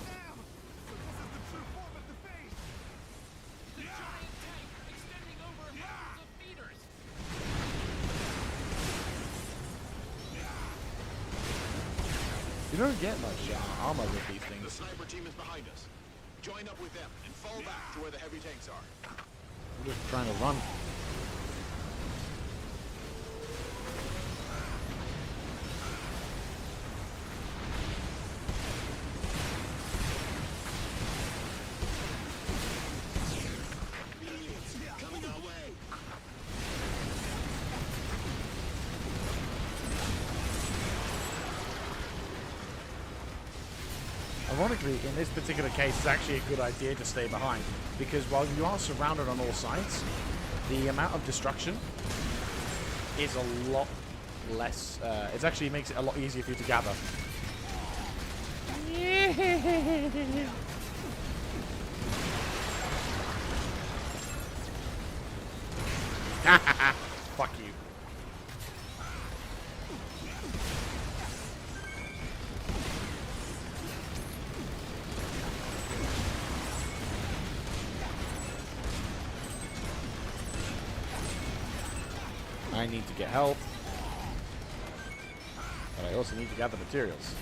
Damn! So this is the true form of the base! the giant tank extending over hundreds of meters! You don't get much armor with these The things. sniper team is behind us. Join up with them and fall back to where the heavy tanks are. I'm just trying to run. Coming our way! Ironically, in this particular case, it's actually a good idea to stay behind, because while you are surrounded on all sides, the amount of destruction is a lot less. It actually makes it a lot easier for you to gather. Fuck you. I need to get help. But I also need to gather materials.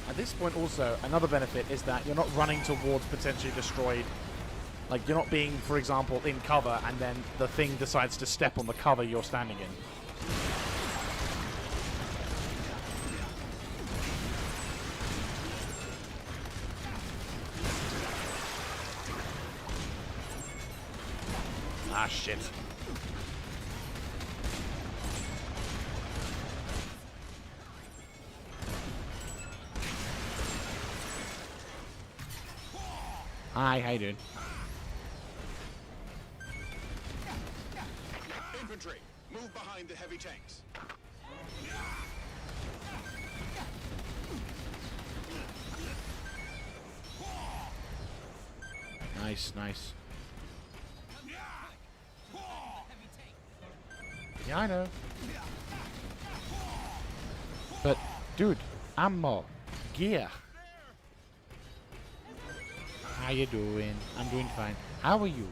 At this point also, another benefit is that you're not running towards potentially destroyed. Like, you're not being, for example, in cover and then the thing decides to step on the cover you're standing in. Ah, shit. Hi, how you doing? Infantry, move behind the heavy tanks. Nice, nice. Yeah, I know. But, dude, ammo, gear. How you doing? I'm doing fine. How are you?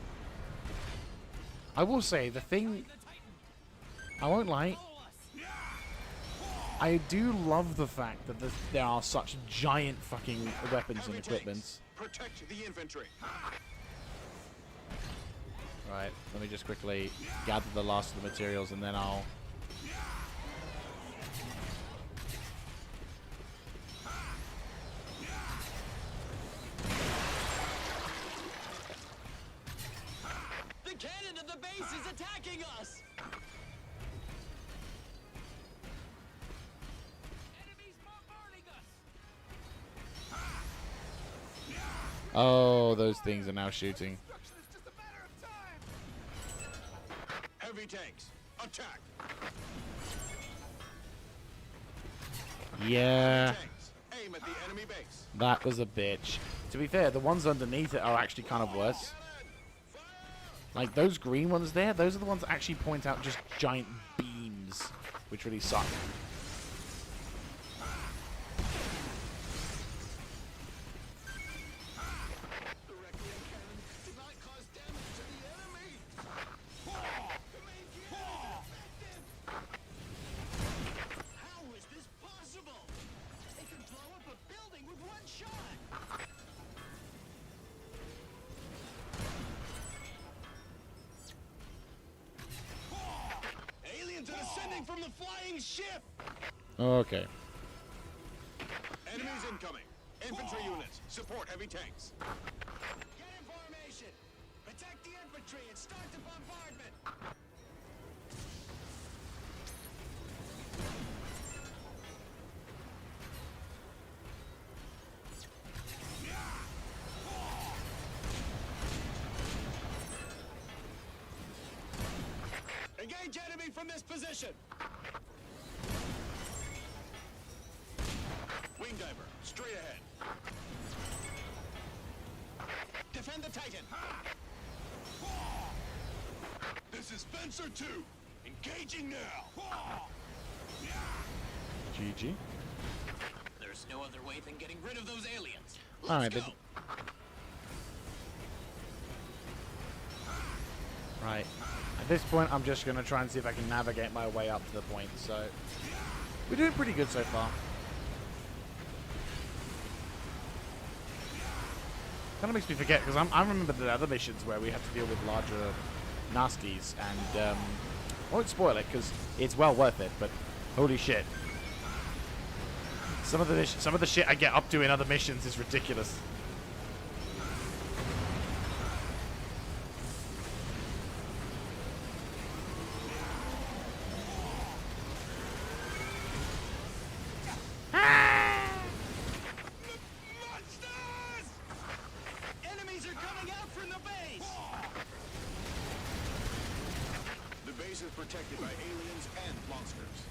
I will say, the thing... I won't lie. I do love the fact that there are such giant fucking weapons and equipments. Protect the infantry. Right, let me just quickly gather the last of the materials and then I'll... The cannon at the base is attacking us! Enemies bombarding us! Oh, those things are now shooting. It's just a matter of time! Heavy tanks, attack! Yeah, Tanks, aim at the enemy base. that was a bitch. To be fair, the ones underneath it are actually kind of worse. Like, those green ones there, those are the ones that actually point out just giant beams, which really suck. The Requiem cannon did not cause damage to the enemy. The main cannon is effective. How is this possible? It can blow up a building with one shot! Aliens are descending from the flying ship. Okay. Enemies incoming. Infantry units, support heavy tanks. Get in formation! Attack the infantry and start the bombardment! Engage enemy from this position. Wing diver, straight ahead. Defend the Titan. This is Fencer 2. Engaging now. GG. There's no other way than getting rid of those aliens. Alright, then. Right. At this point, I'm just going to try and see if I can navigate my way up to the point, so... We're doing pretty good so far. Kind of makes me forget, because I remember the other missions where we had to deal with larger nasties, and I won't spoil it, because it's well worth it, but holy shit. Some of the shit I get up to in other missions is ridiculous. Monsters! Enemies are coming out from the base! The base is protected by aliens and monsters.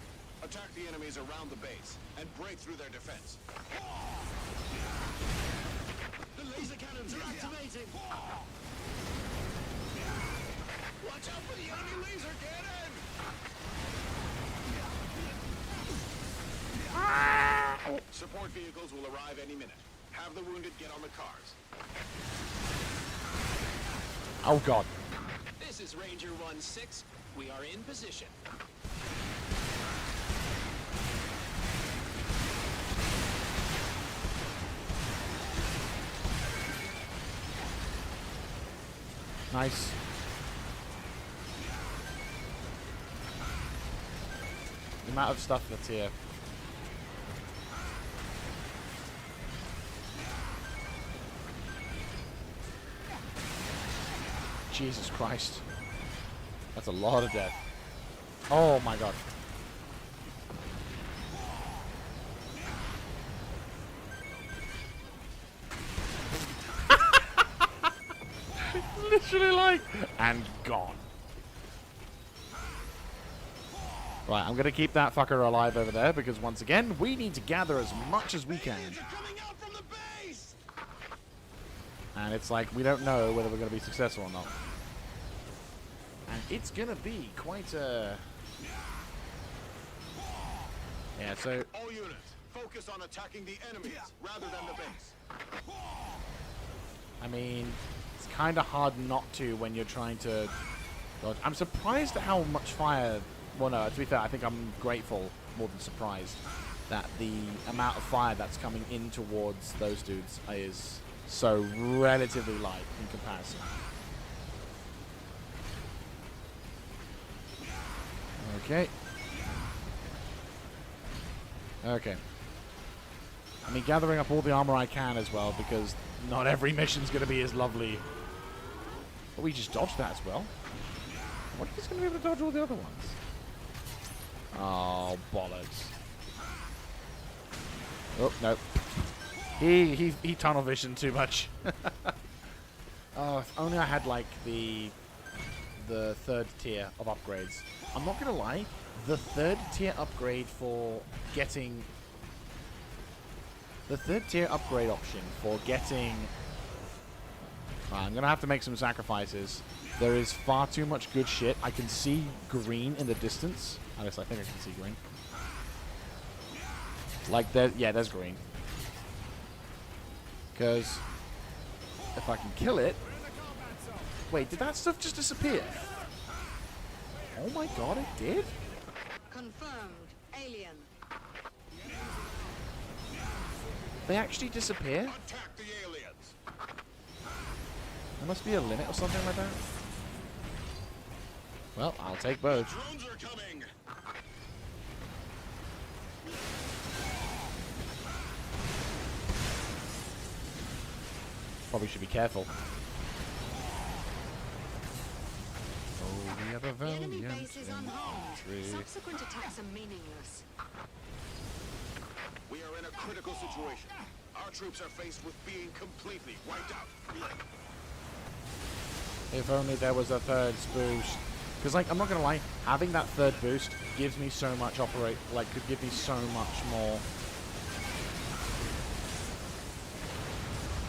Attack the enemies around the base and break through their defense. The laser cannons are activating! Watch out for the enemy laser cannon! Support vehicles will arrive any minute. Have the wounded get on the cars. Oh god. This is Ranger 1-6. We are in position. Nice. The amount of stuff that's here. Jesus Christ. That's a lot of death. Oh my god. Literally like, and gone. Right, I'm gonna keep that fucker alive over there because once again, we need to gather as much as we can. Aliens are coming out from the base! And it's like, we don't know whether we're gonna be successful or not. And it's gonna be quite a... Yeah, so... All units, focus on attacking the enemies rather than the base. I mean, it's kind of hard not to when you're trying to dodge. I'm surprised at how much fire... Well, no, to be fair, I think I'm grateful, more than surprised, that the amount of fire that's coming in towards those dudes is so relatively light in comparison. Okay. Okay. I mean, gathering up all the armor I can as well, because not every mission's going to be as lovely. But we just dodged that as well. What if he's going to be able to dodge all the other ones? Oh, bollocks. Oh, no. He tunnel visioned too much. Oh, if only I had, like, the third tier of upgrades. I'm not going to lie. The third tier upgrade for getting... The third tier upgrade option for getting... I'm going to have to make some sacrifices. There is far too much good shit. I can see green in the distance. At least I think I can see green. Like, there, yeah, there's green. Because if I can kill it... Wait, did that stuff just disappear? Oh my god, it did? Confirmed. Alien. They actually disappear? Attack the aliens. There must be a limit or something like that. Well, I'll take both. Drones are coming. Probably should be careful. Oh, we have a The enemy valiant base is unharmed. infantry. Subsequent attacks are meaningless. We are in a critical situation. Our troops are faced with being completely wiped out. If only there was a third boost. Because, like, I'm not going to lie, having that third boost gives me so much could give me so much more.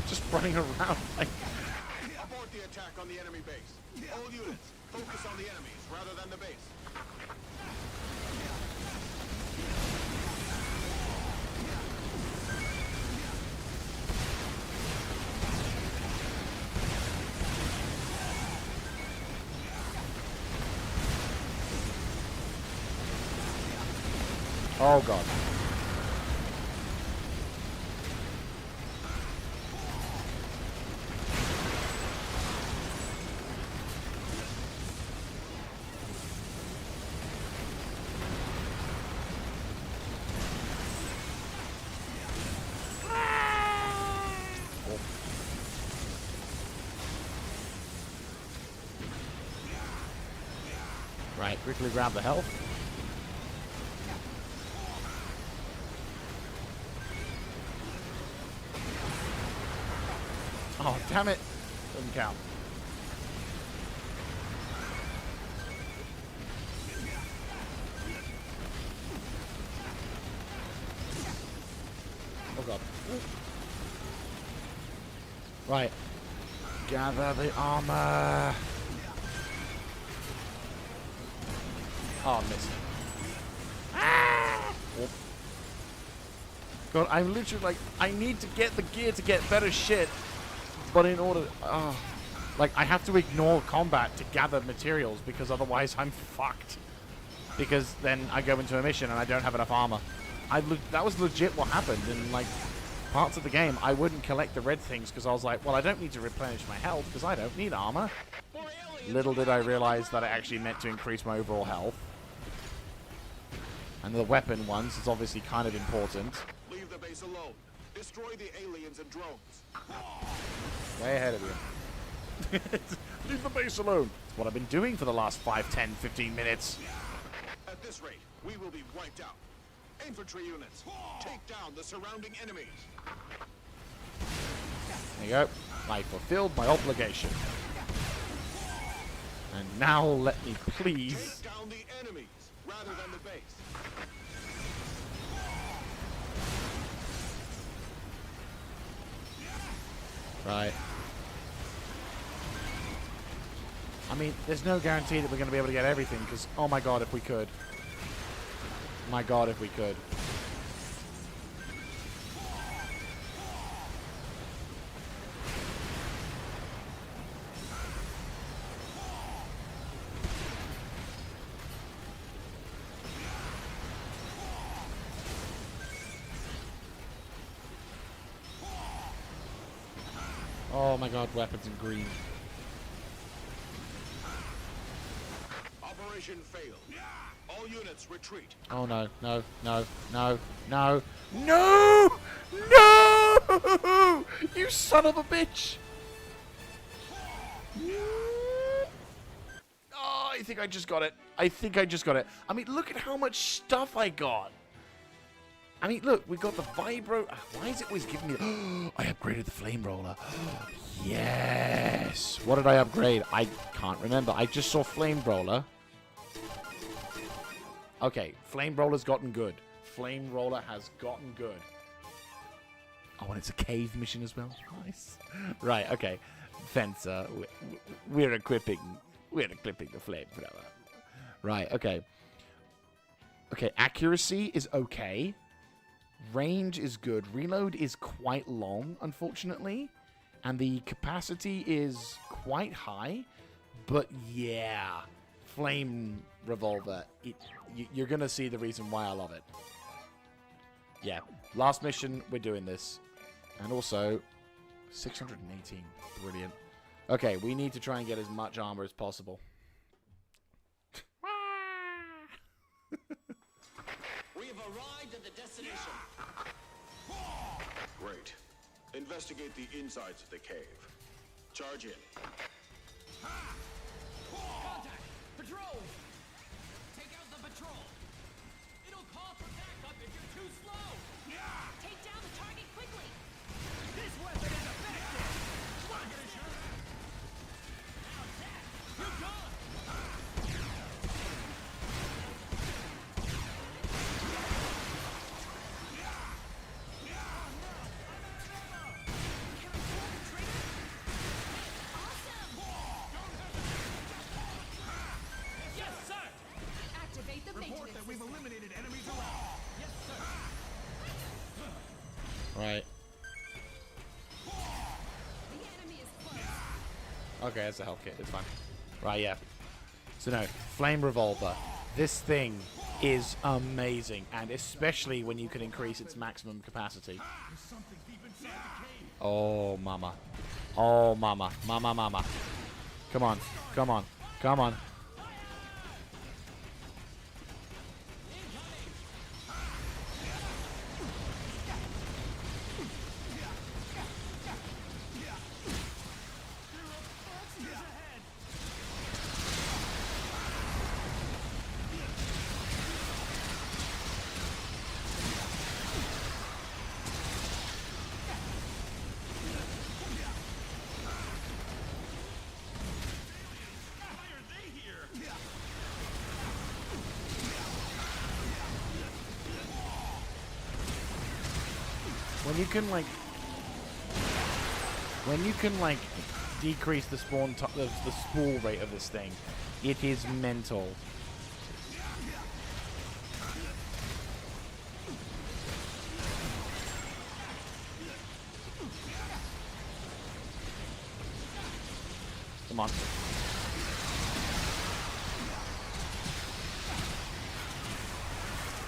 Just running around, like... Abort the attack on the enemy base. All units, focus on the enemies rather than the base. Oh, God. Right, quickly grab the health. Oh, damn it. Doesn't count. Oh, God. Right. Gather the armor. Oh, I missed. Ah! Oh. God, I'm literally like, I need to get the gear to get better shit. But in order, like, I have to ignore combat to gather materials because otherwise I'm fucked. Because then I go into a mission and I don't have enough armor. That was legit what happened in, like, parts of the game. I wouldn't collect the red things because I was like, well, I don't need to replenish my health because I don't need armor. Little did I realize that it actually meant to increase my overall health. And the weapon ones is obviously kind of important. Leave the base alone. Destroy the aliens and drones. Way ahead of you. Leave the base alone. It's what I've been doing for the last 5, 10, 15 minutes. At this rate, we will be wiped out. Infantry units, take down the surrounding enemies. There you go. I fulfilled my obligation. And now let me please... Take down the enemies rather than the base. Right. I mean, there's no guarantee that we're going to be able to get everything, because, oh my god, if we could. My god, if we could. Oh my god, weapons in green. Operation failed. All units retreat. Oh no, no, no, no, no, no! No! You son of a bitch! Oh, I think I just got it. I think I just got it. I mean, look at how much stuff I got. I mean, look, we got the vibro. Why is it always giving me... I upgraded the flame roller. Yes. What did I upgrade? I can't remember. I just saw flame roller. Okay, flame roller's gotten good. Flame roller has gotten good. Oh, and it's a cave mission as well. Nice. Right, okay. Fencer, we're equipping the flamethrower. Right, okay. Okay, accuracy is okay. Range is good. Reload is quite long, unfortunately. And the capacity is quite high. But yeah, flame revolver. You're going to see the reason why I love it. Yeah, last mission, we're doing this. And also, 618. Brilliant. Okay, we need to try and get as much armor as possible. We have arrived at the destination. Great. Investigate the insides of the cave. Charge in. Contact! Patrol! Take out the patrol! It'll call for backup if you're too slow! Take down the target quickly. This weapon is effective! How's that? You're gone! Yes, sir! Activate the Report maintenance that we've system. eliminated enemies around. Yes, sir! Right. The enemy is close. Okay, that's a health kit. It's fine. Right, yeah. So no, flame revolver. This thing is amazing, and especially when you can increase its maximum capacity. There's something deep inside the cave. Oh, mama. Oh, mama. Mama, mama. Come on. Come on. Come on. When you can like decrease the the spool rate of this thing, it is mental. Come on.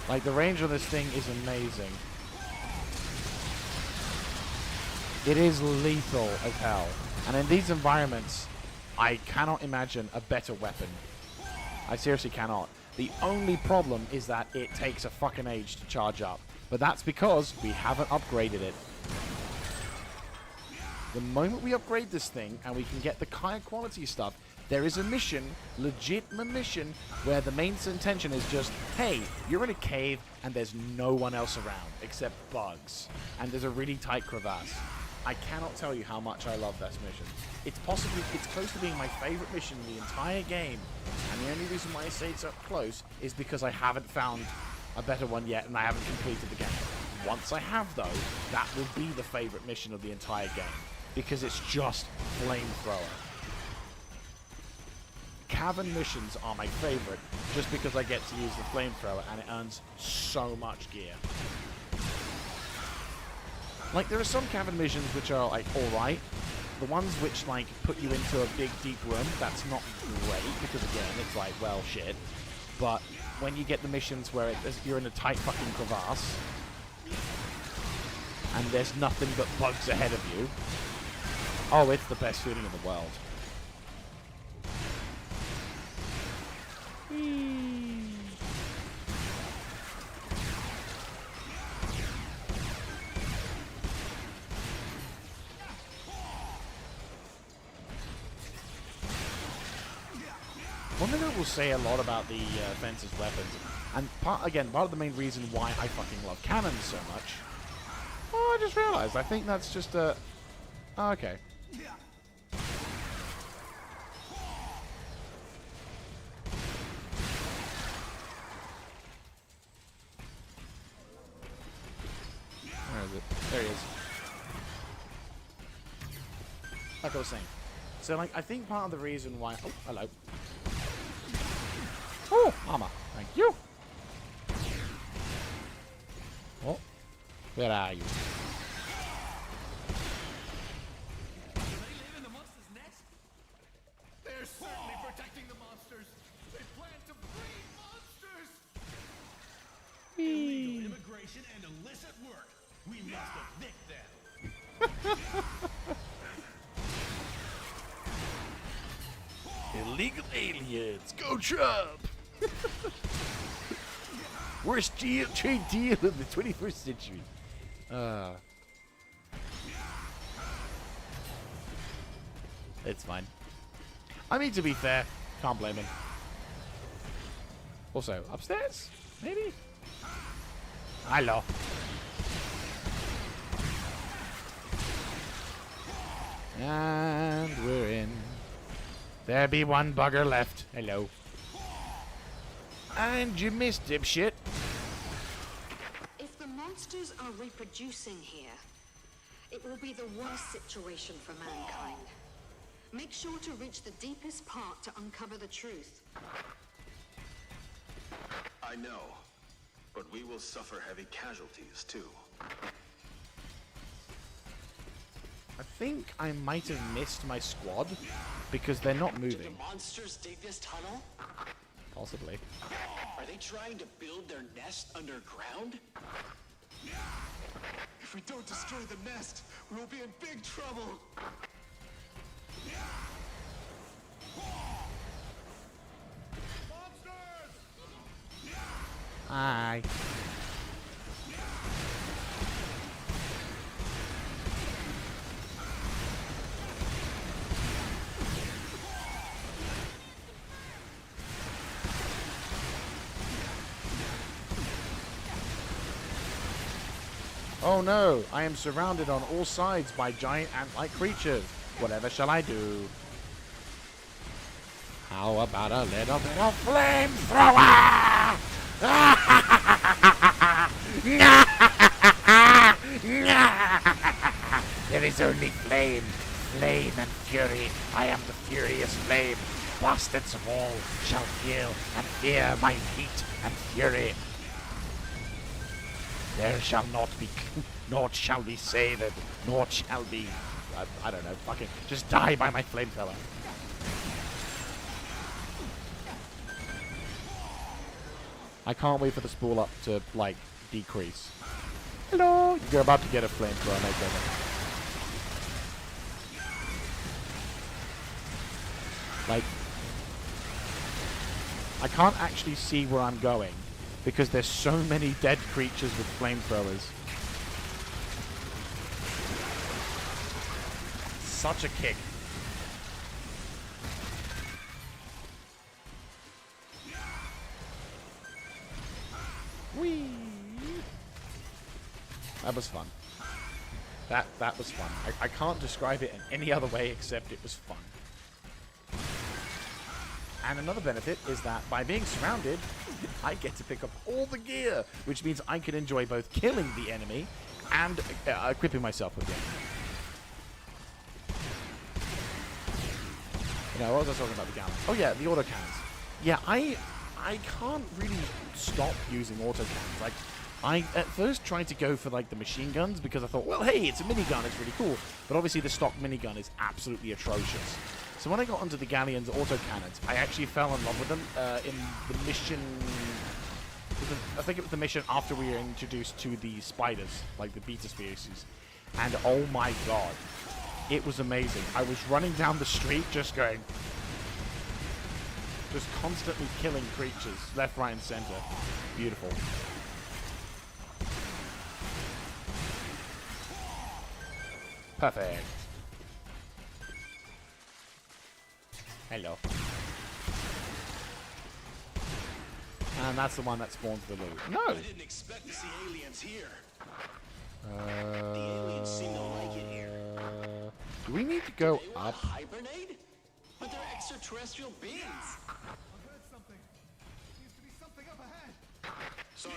Like, the range on this thing is amazing. It is lethal as hell. And in these environments, I cannot imagine a better weapon. I seriously cannot. The only problem is that it takes a fucking age to charge up. But that's because we haven't upgraded it. The moment we upgrade this thing and we can get the higher quality stuff, there is a mission, legitimate mission, where the main intention is just, hey, you're in a cave and there's no one else around except bugs. And there's a really tight crevasse. I cannot tell you how much I love this mission. It's close to being my favorite mission in the entire game. And the only reason why I say it's up close is because I haven't found a better one yet and I haven't completed the game. Once I have, though, that will be the favorite mission of the entire game. Because it's just flamethrower. Cavern missions are my favorite just because I get to use the flamethrower and it earns so much gear. Like, there are some cavern missions which are, like, alright. The ones which, like, put you into a big, deep room, that's not great, because, again, it's like, well, shit. But when you get the missions where you're in a tight fucking crevasse, and there's nothing but bugs ahead of you, Oh, it's the best feeling in the world. One thing I will say a lot about the Fence's weapons, and part of the main reason why I fucking love cannons so much. Oh, I just realized. I think that's just a... Oh, okay. Where is it? There he is. Like I was saying. So, like, I think part of the reason why... Oh, hello. Oh, armor. Thank you. Oh, where are you? They live in the monster's nest? They're certainly protecting the monsters. They plan to breed monsters. Illegal immigration and illicit work. We must evict them. Illegal aliens. Go Trump! Worst trade deal in the 21st century. It's fine. I mean, to be fair, can't blame him. Also, upstairs? Maybe? Hello. And we're in. There be one bugger left. Hello. And you missed, dipshit. If the monsters are reproducing here, it will be the worst situation for mankind. Make sure to reach the deepest part to uncover the truth. I know, but we will suffer heavy casualties too. I think I might have missed my squad because they're not Did moving. the monsters dig this tunnel? Possibly. Are they trying to build their nest underground? If we don't destroy the nest, we'll be in big trouble. Monsters! Hi. Oh no, I am surrounded on all sides by giant ant-like creatures. Whatever shall I do? How about a little bit of flamethrower? There is only flame, flame and fury. I am the furious flame. Bastards of all shall feel and fear my heat and fury. There shall not be, naught shall be saved, naught shall be, I don't know, fucking, just die by my flamethrower. I can't wait for the spool up to, like, decrease. Hello! You're about to get a flamethrower, make it. Like, I can't actually see where I'm going because there's so many dead creatures with flamethrowers. Such a kick. Whee! That was fun. That was fun. I can't describe it in any other way except it was fun. And another benefit is that by being surrounded, I get to pick up all the gear, which means I can enjoy both killing the enemy and equipping myself with it. You know, what was I talking about the gallons? Oh yeah, the autocannons. Yeah, I can't really stop using autocannons. Like, I at first tried to go for like the machine guns because I thought, well, hey, it's a minigun, it's really cool. But obviously the stock minigun is absolutely atrocious. So when I got onto the Galleon's autocannons, I actually fell in love with them in the mission. I think it was the mission after we were introduced to the spiders, like the beta species. And oh my god, It was amazing. I was running down the street just going... Just constantly killing creatures. Left, right, and center. Beautiful. Perfect. Hello. And that's the one that spawns the loot. No! I didn't expect to see aliens here. The aliens seem to like it here. Do we need to go They want up? to hibernate? But they're extraterrestrial beings. Sorry.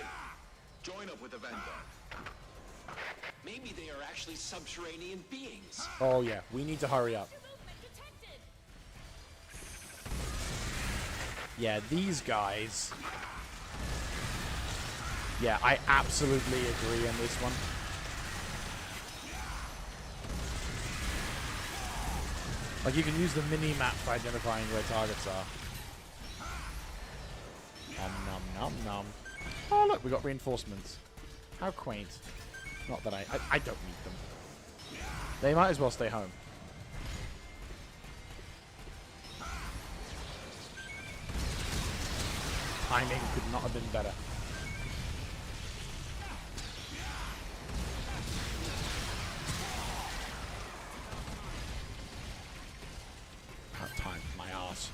Join up with the Vanguard. Maybe they are actually subterranean beings. Oh yeah, we need to hurry up. Movement detected. Yeah, these guys. Yeah, I absolutely agree on this one. Like, you can use the mini-map for identifying where targets are. Nom nom nom nom. Oh look, we got reinforcements. How quaint. Not that I don't need them. They might as well stay home. Timing could not have been better. About time, my ass.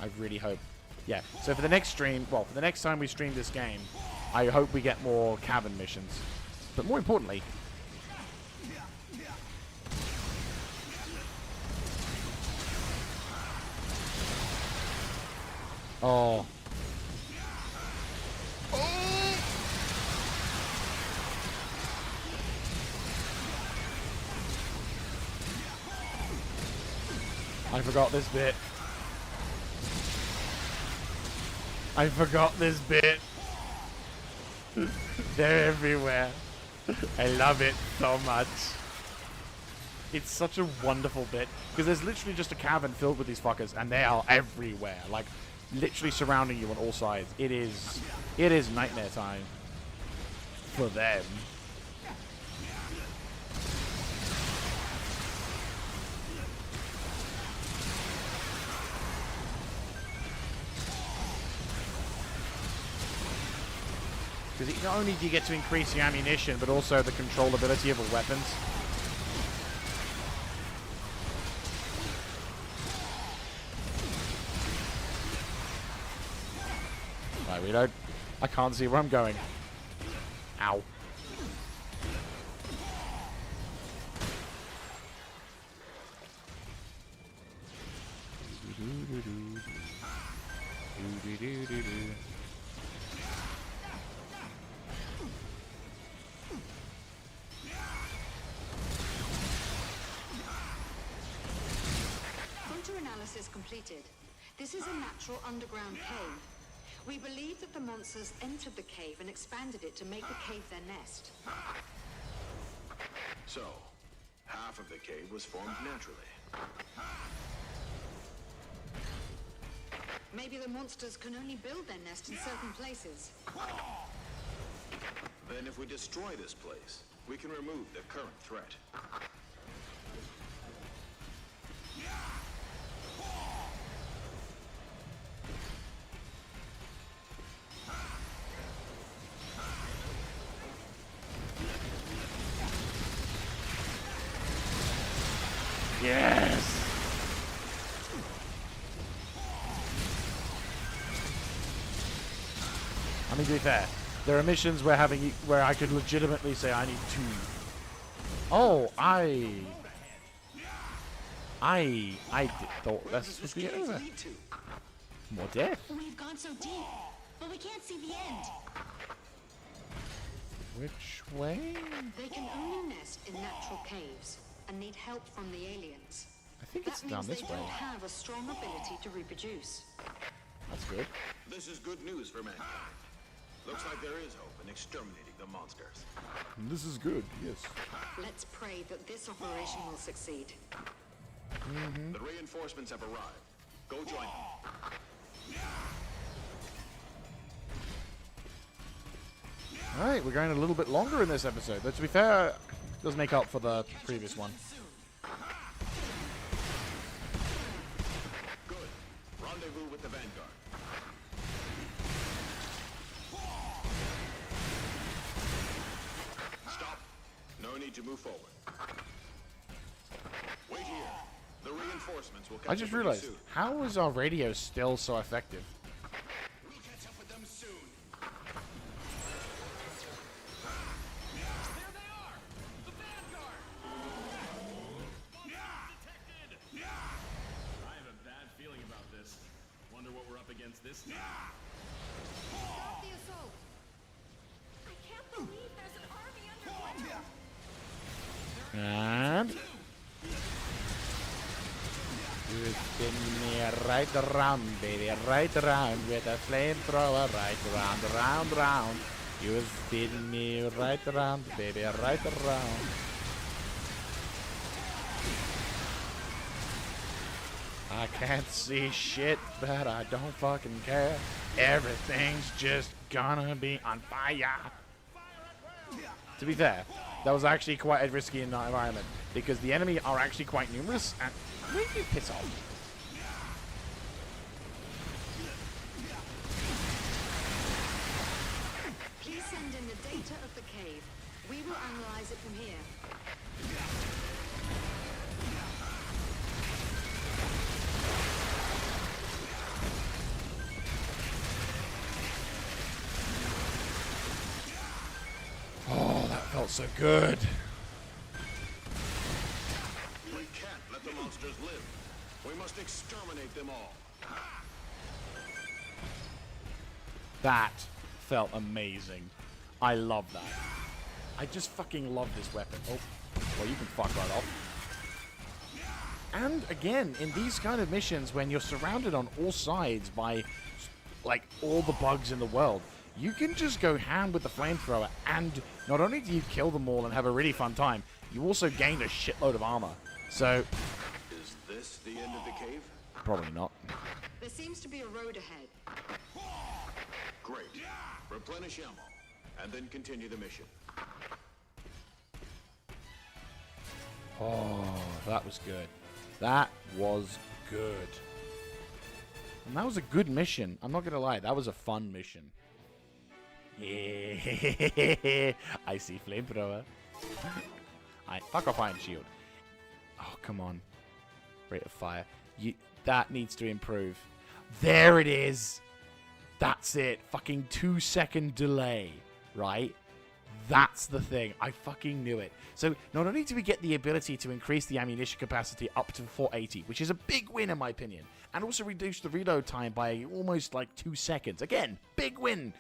I really hope. Yeah, so for the next stream, well, for the next time we stream this game, I hope we get more cavern missions. But more importantly... Oh. I forgot this bit. I forgot this bit. They're everywhere. I love it so much. It's such a wonderful bit. Because there's literally just a cavern filled with these fuckers, and they are everywhere. Like, literally surrounding you on all sides. It is nightmare time. For them. Because not only do you get to increase your ammunition, but also the controllability of the weapons. Right, reload. I can't see where I'm going. Ow. Photo analysis completed. This is a natural underground cave. We believe that the monsters entered the cave and expanded it to make the cave their nest. So, half of the cave was formed naturally. Maybe the monsters can only build their nest in certain places. Then if we destroy this place, we can remove the current threat. Yes! I mean, to be fair, there are missions where I could legitimately say I need two. Oh, I thought that's supposed to be over. More death. We've gone so deep, but we can't see the end. Which way? They can only nest in natural caves and need help from the aliens. I think it's That down means this they way. don't have a strong ability to reproduce. That's good. This is good news for mankind. Looks like there is hope in exterminating the monsters. This is good, yes. Let's pray that this operation will succeed. The reinforcements have arrived. Go join them. Alright, we're going a little bit longer in this episode. But to be fair, it does make up for the previous one. the vanguard. Stop. No need to move forward. Wait here. The reinforcements will catch I just up with you realized, soon. how is our radio still so effective? We'll catch up with them soon. There they are! The vanguard! Detected! I have a bad feeling about this. Wonder what we're up against this time. Stop the assault. I can't believe there's an army underwater. And you spin me right around, baby, right around with a flamethrower, right around, round, round. You spin me right around, baby, right around. I can't see shit, but I don't fucking care. Everything's just gonna be on fire. To be fair, that was actually quite a risky environment because the enemy are actually quite numerous and will you piss off? Please send in the data of the cave. We will analyze it from here. Oh, that felt so good. We can't let the monsters live. We must exterminate them all. That felt amazing. I love that. I just fucking love this weapon. Oh, well, you can fuck right off. And again, in these kind of missions, when you're surrounded on all sides by, like, all the bugs in the world, you can just go ham with the flamethrower, and not only do you kill them all and have a really fun time, you also gain a shitload of armor. So, Is this the end of the cave? probably not. There seems to be a road ahead. Great. Replenish ammo, and then continue the mission. Oh, that was good. That was good. And that was a good mission. I'm not going to lie. That was a fun mission. Yeah. I see flamethrower. Fuck off, Iron Shield. Oh, come on. Rate of fire. That needs to improve. There it is. That's it. Fucking 2-second delay. Right? That's the thing. I fucking knew it. So, not only do we get the ability to increase the ammunition capacity up to 480, which is a big win in my opinion, and also reduce the reload time by almost like 2 seconds. Again, big win.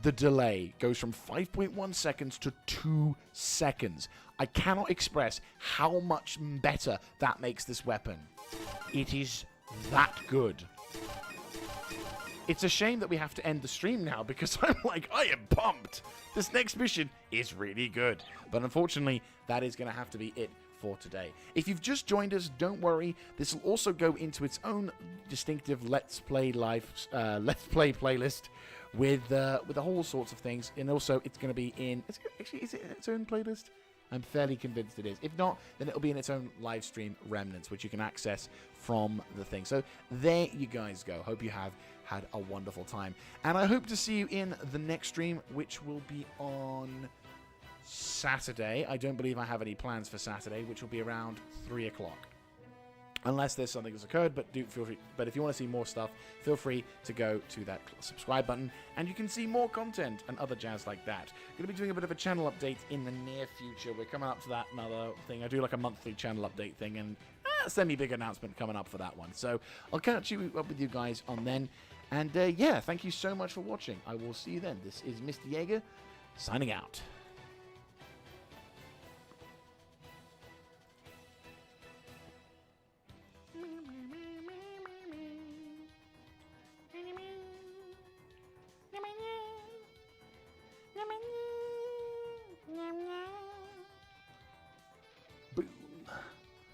The delay goes from 5.1 seconds to 2 seconds. I cannot express how much better that makes this weapon. It is that good. It's a shame that we have to end the stream now because I'm like, I am pumped. This next mission is really good. But unfortunately, that is going to have to be it for today. If you've just joined us, don't worry. This will also go into its own distinctive Let's Play playlist with a whole sorts of things. And also, it's going to be in... Actually, is it its own playlist? I'm fairly convinced it is. If not, then it'll be in its own live stream remnants, which you can access from the thing. So there you guys go. Hope you have had a wonderful time. And I hope to see you in the next stream, which will be on Saturday. I don't believe I have any plans for Saturday, which will be around 3 o'clock. Unless there's something that's occurred, but do feel free. But if you want to see more stuff, feel free to go to that subscribe button, and you can see more content and other jazz like that. I'm going to be doing a bit of a channel update in the near future. We're coming up to that another thing. I do like a monthly channel update thing, and a semi-big announcement coming up for that one. So I'll catch you up with you guys on then. And yeah, thank you so much for watching. I will see you then. This is Mr. Jaeger, signing out.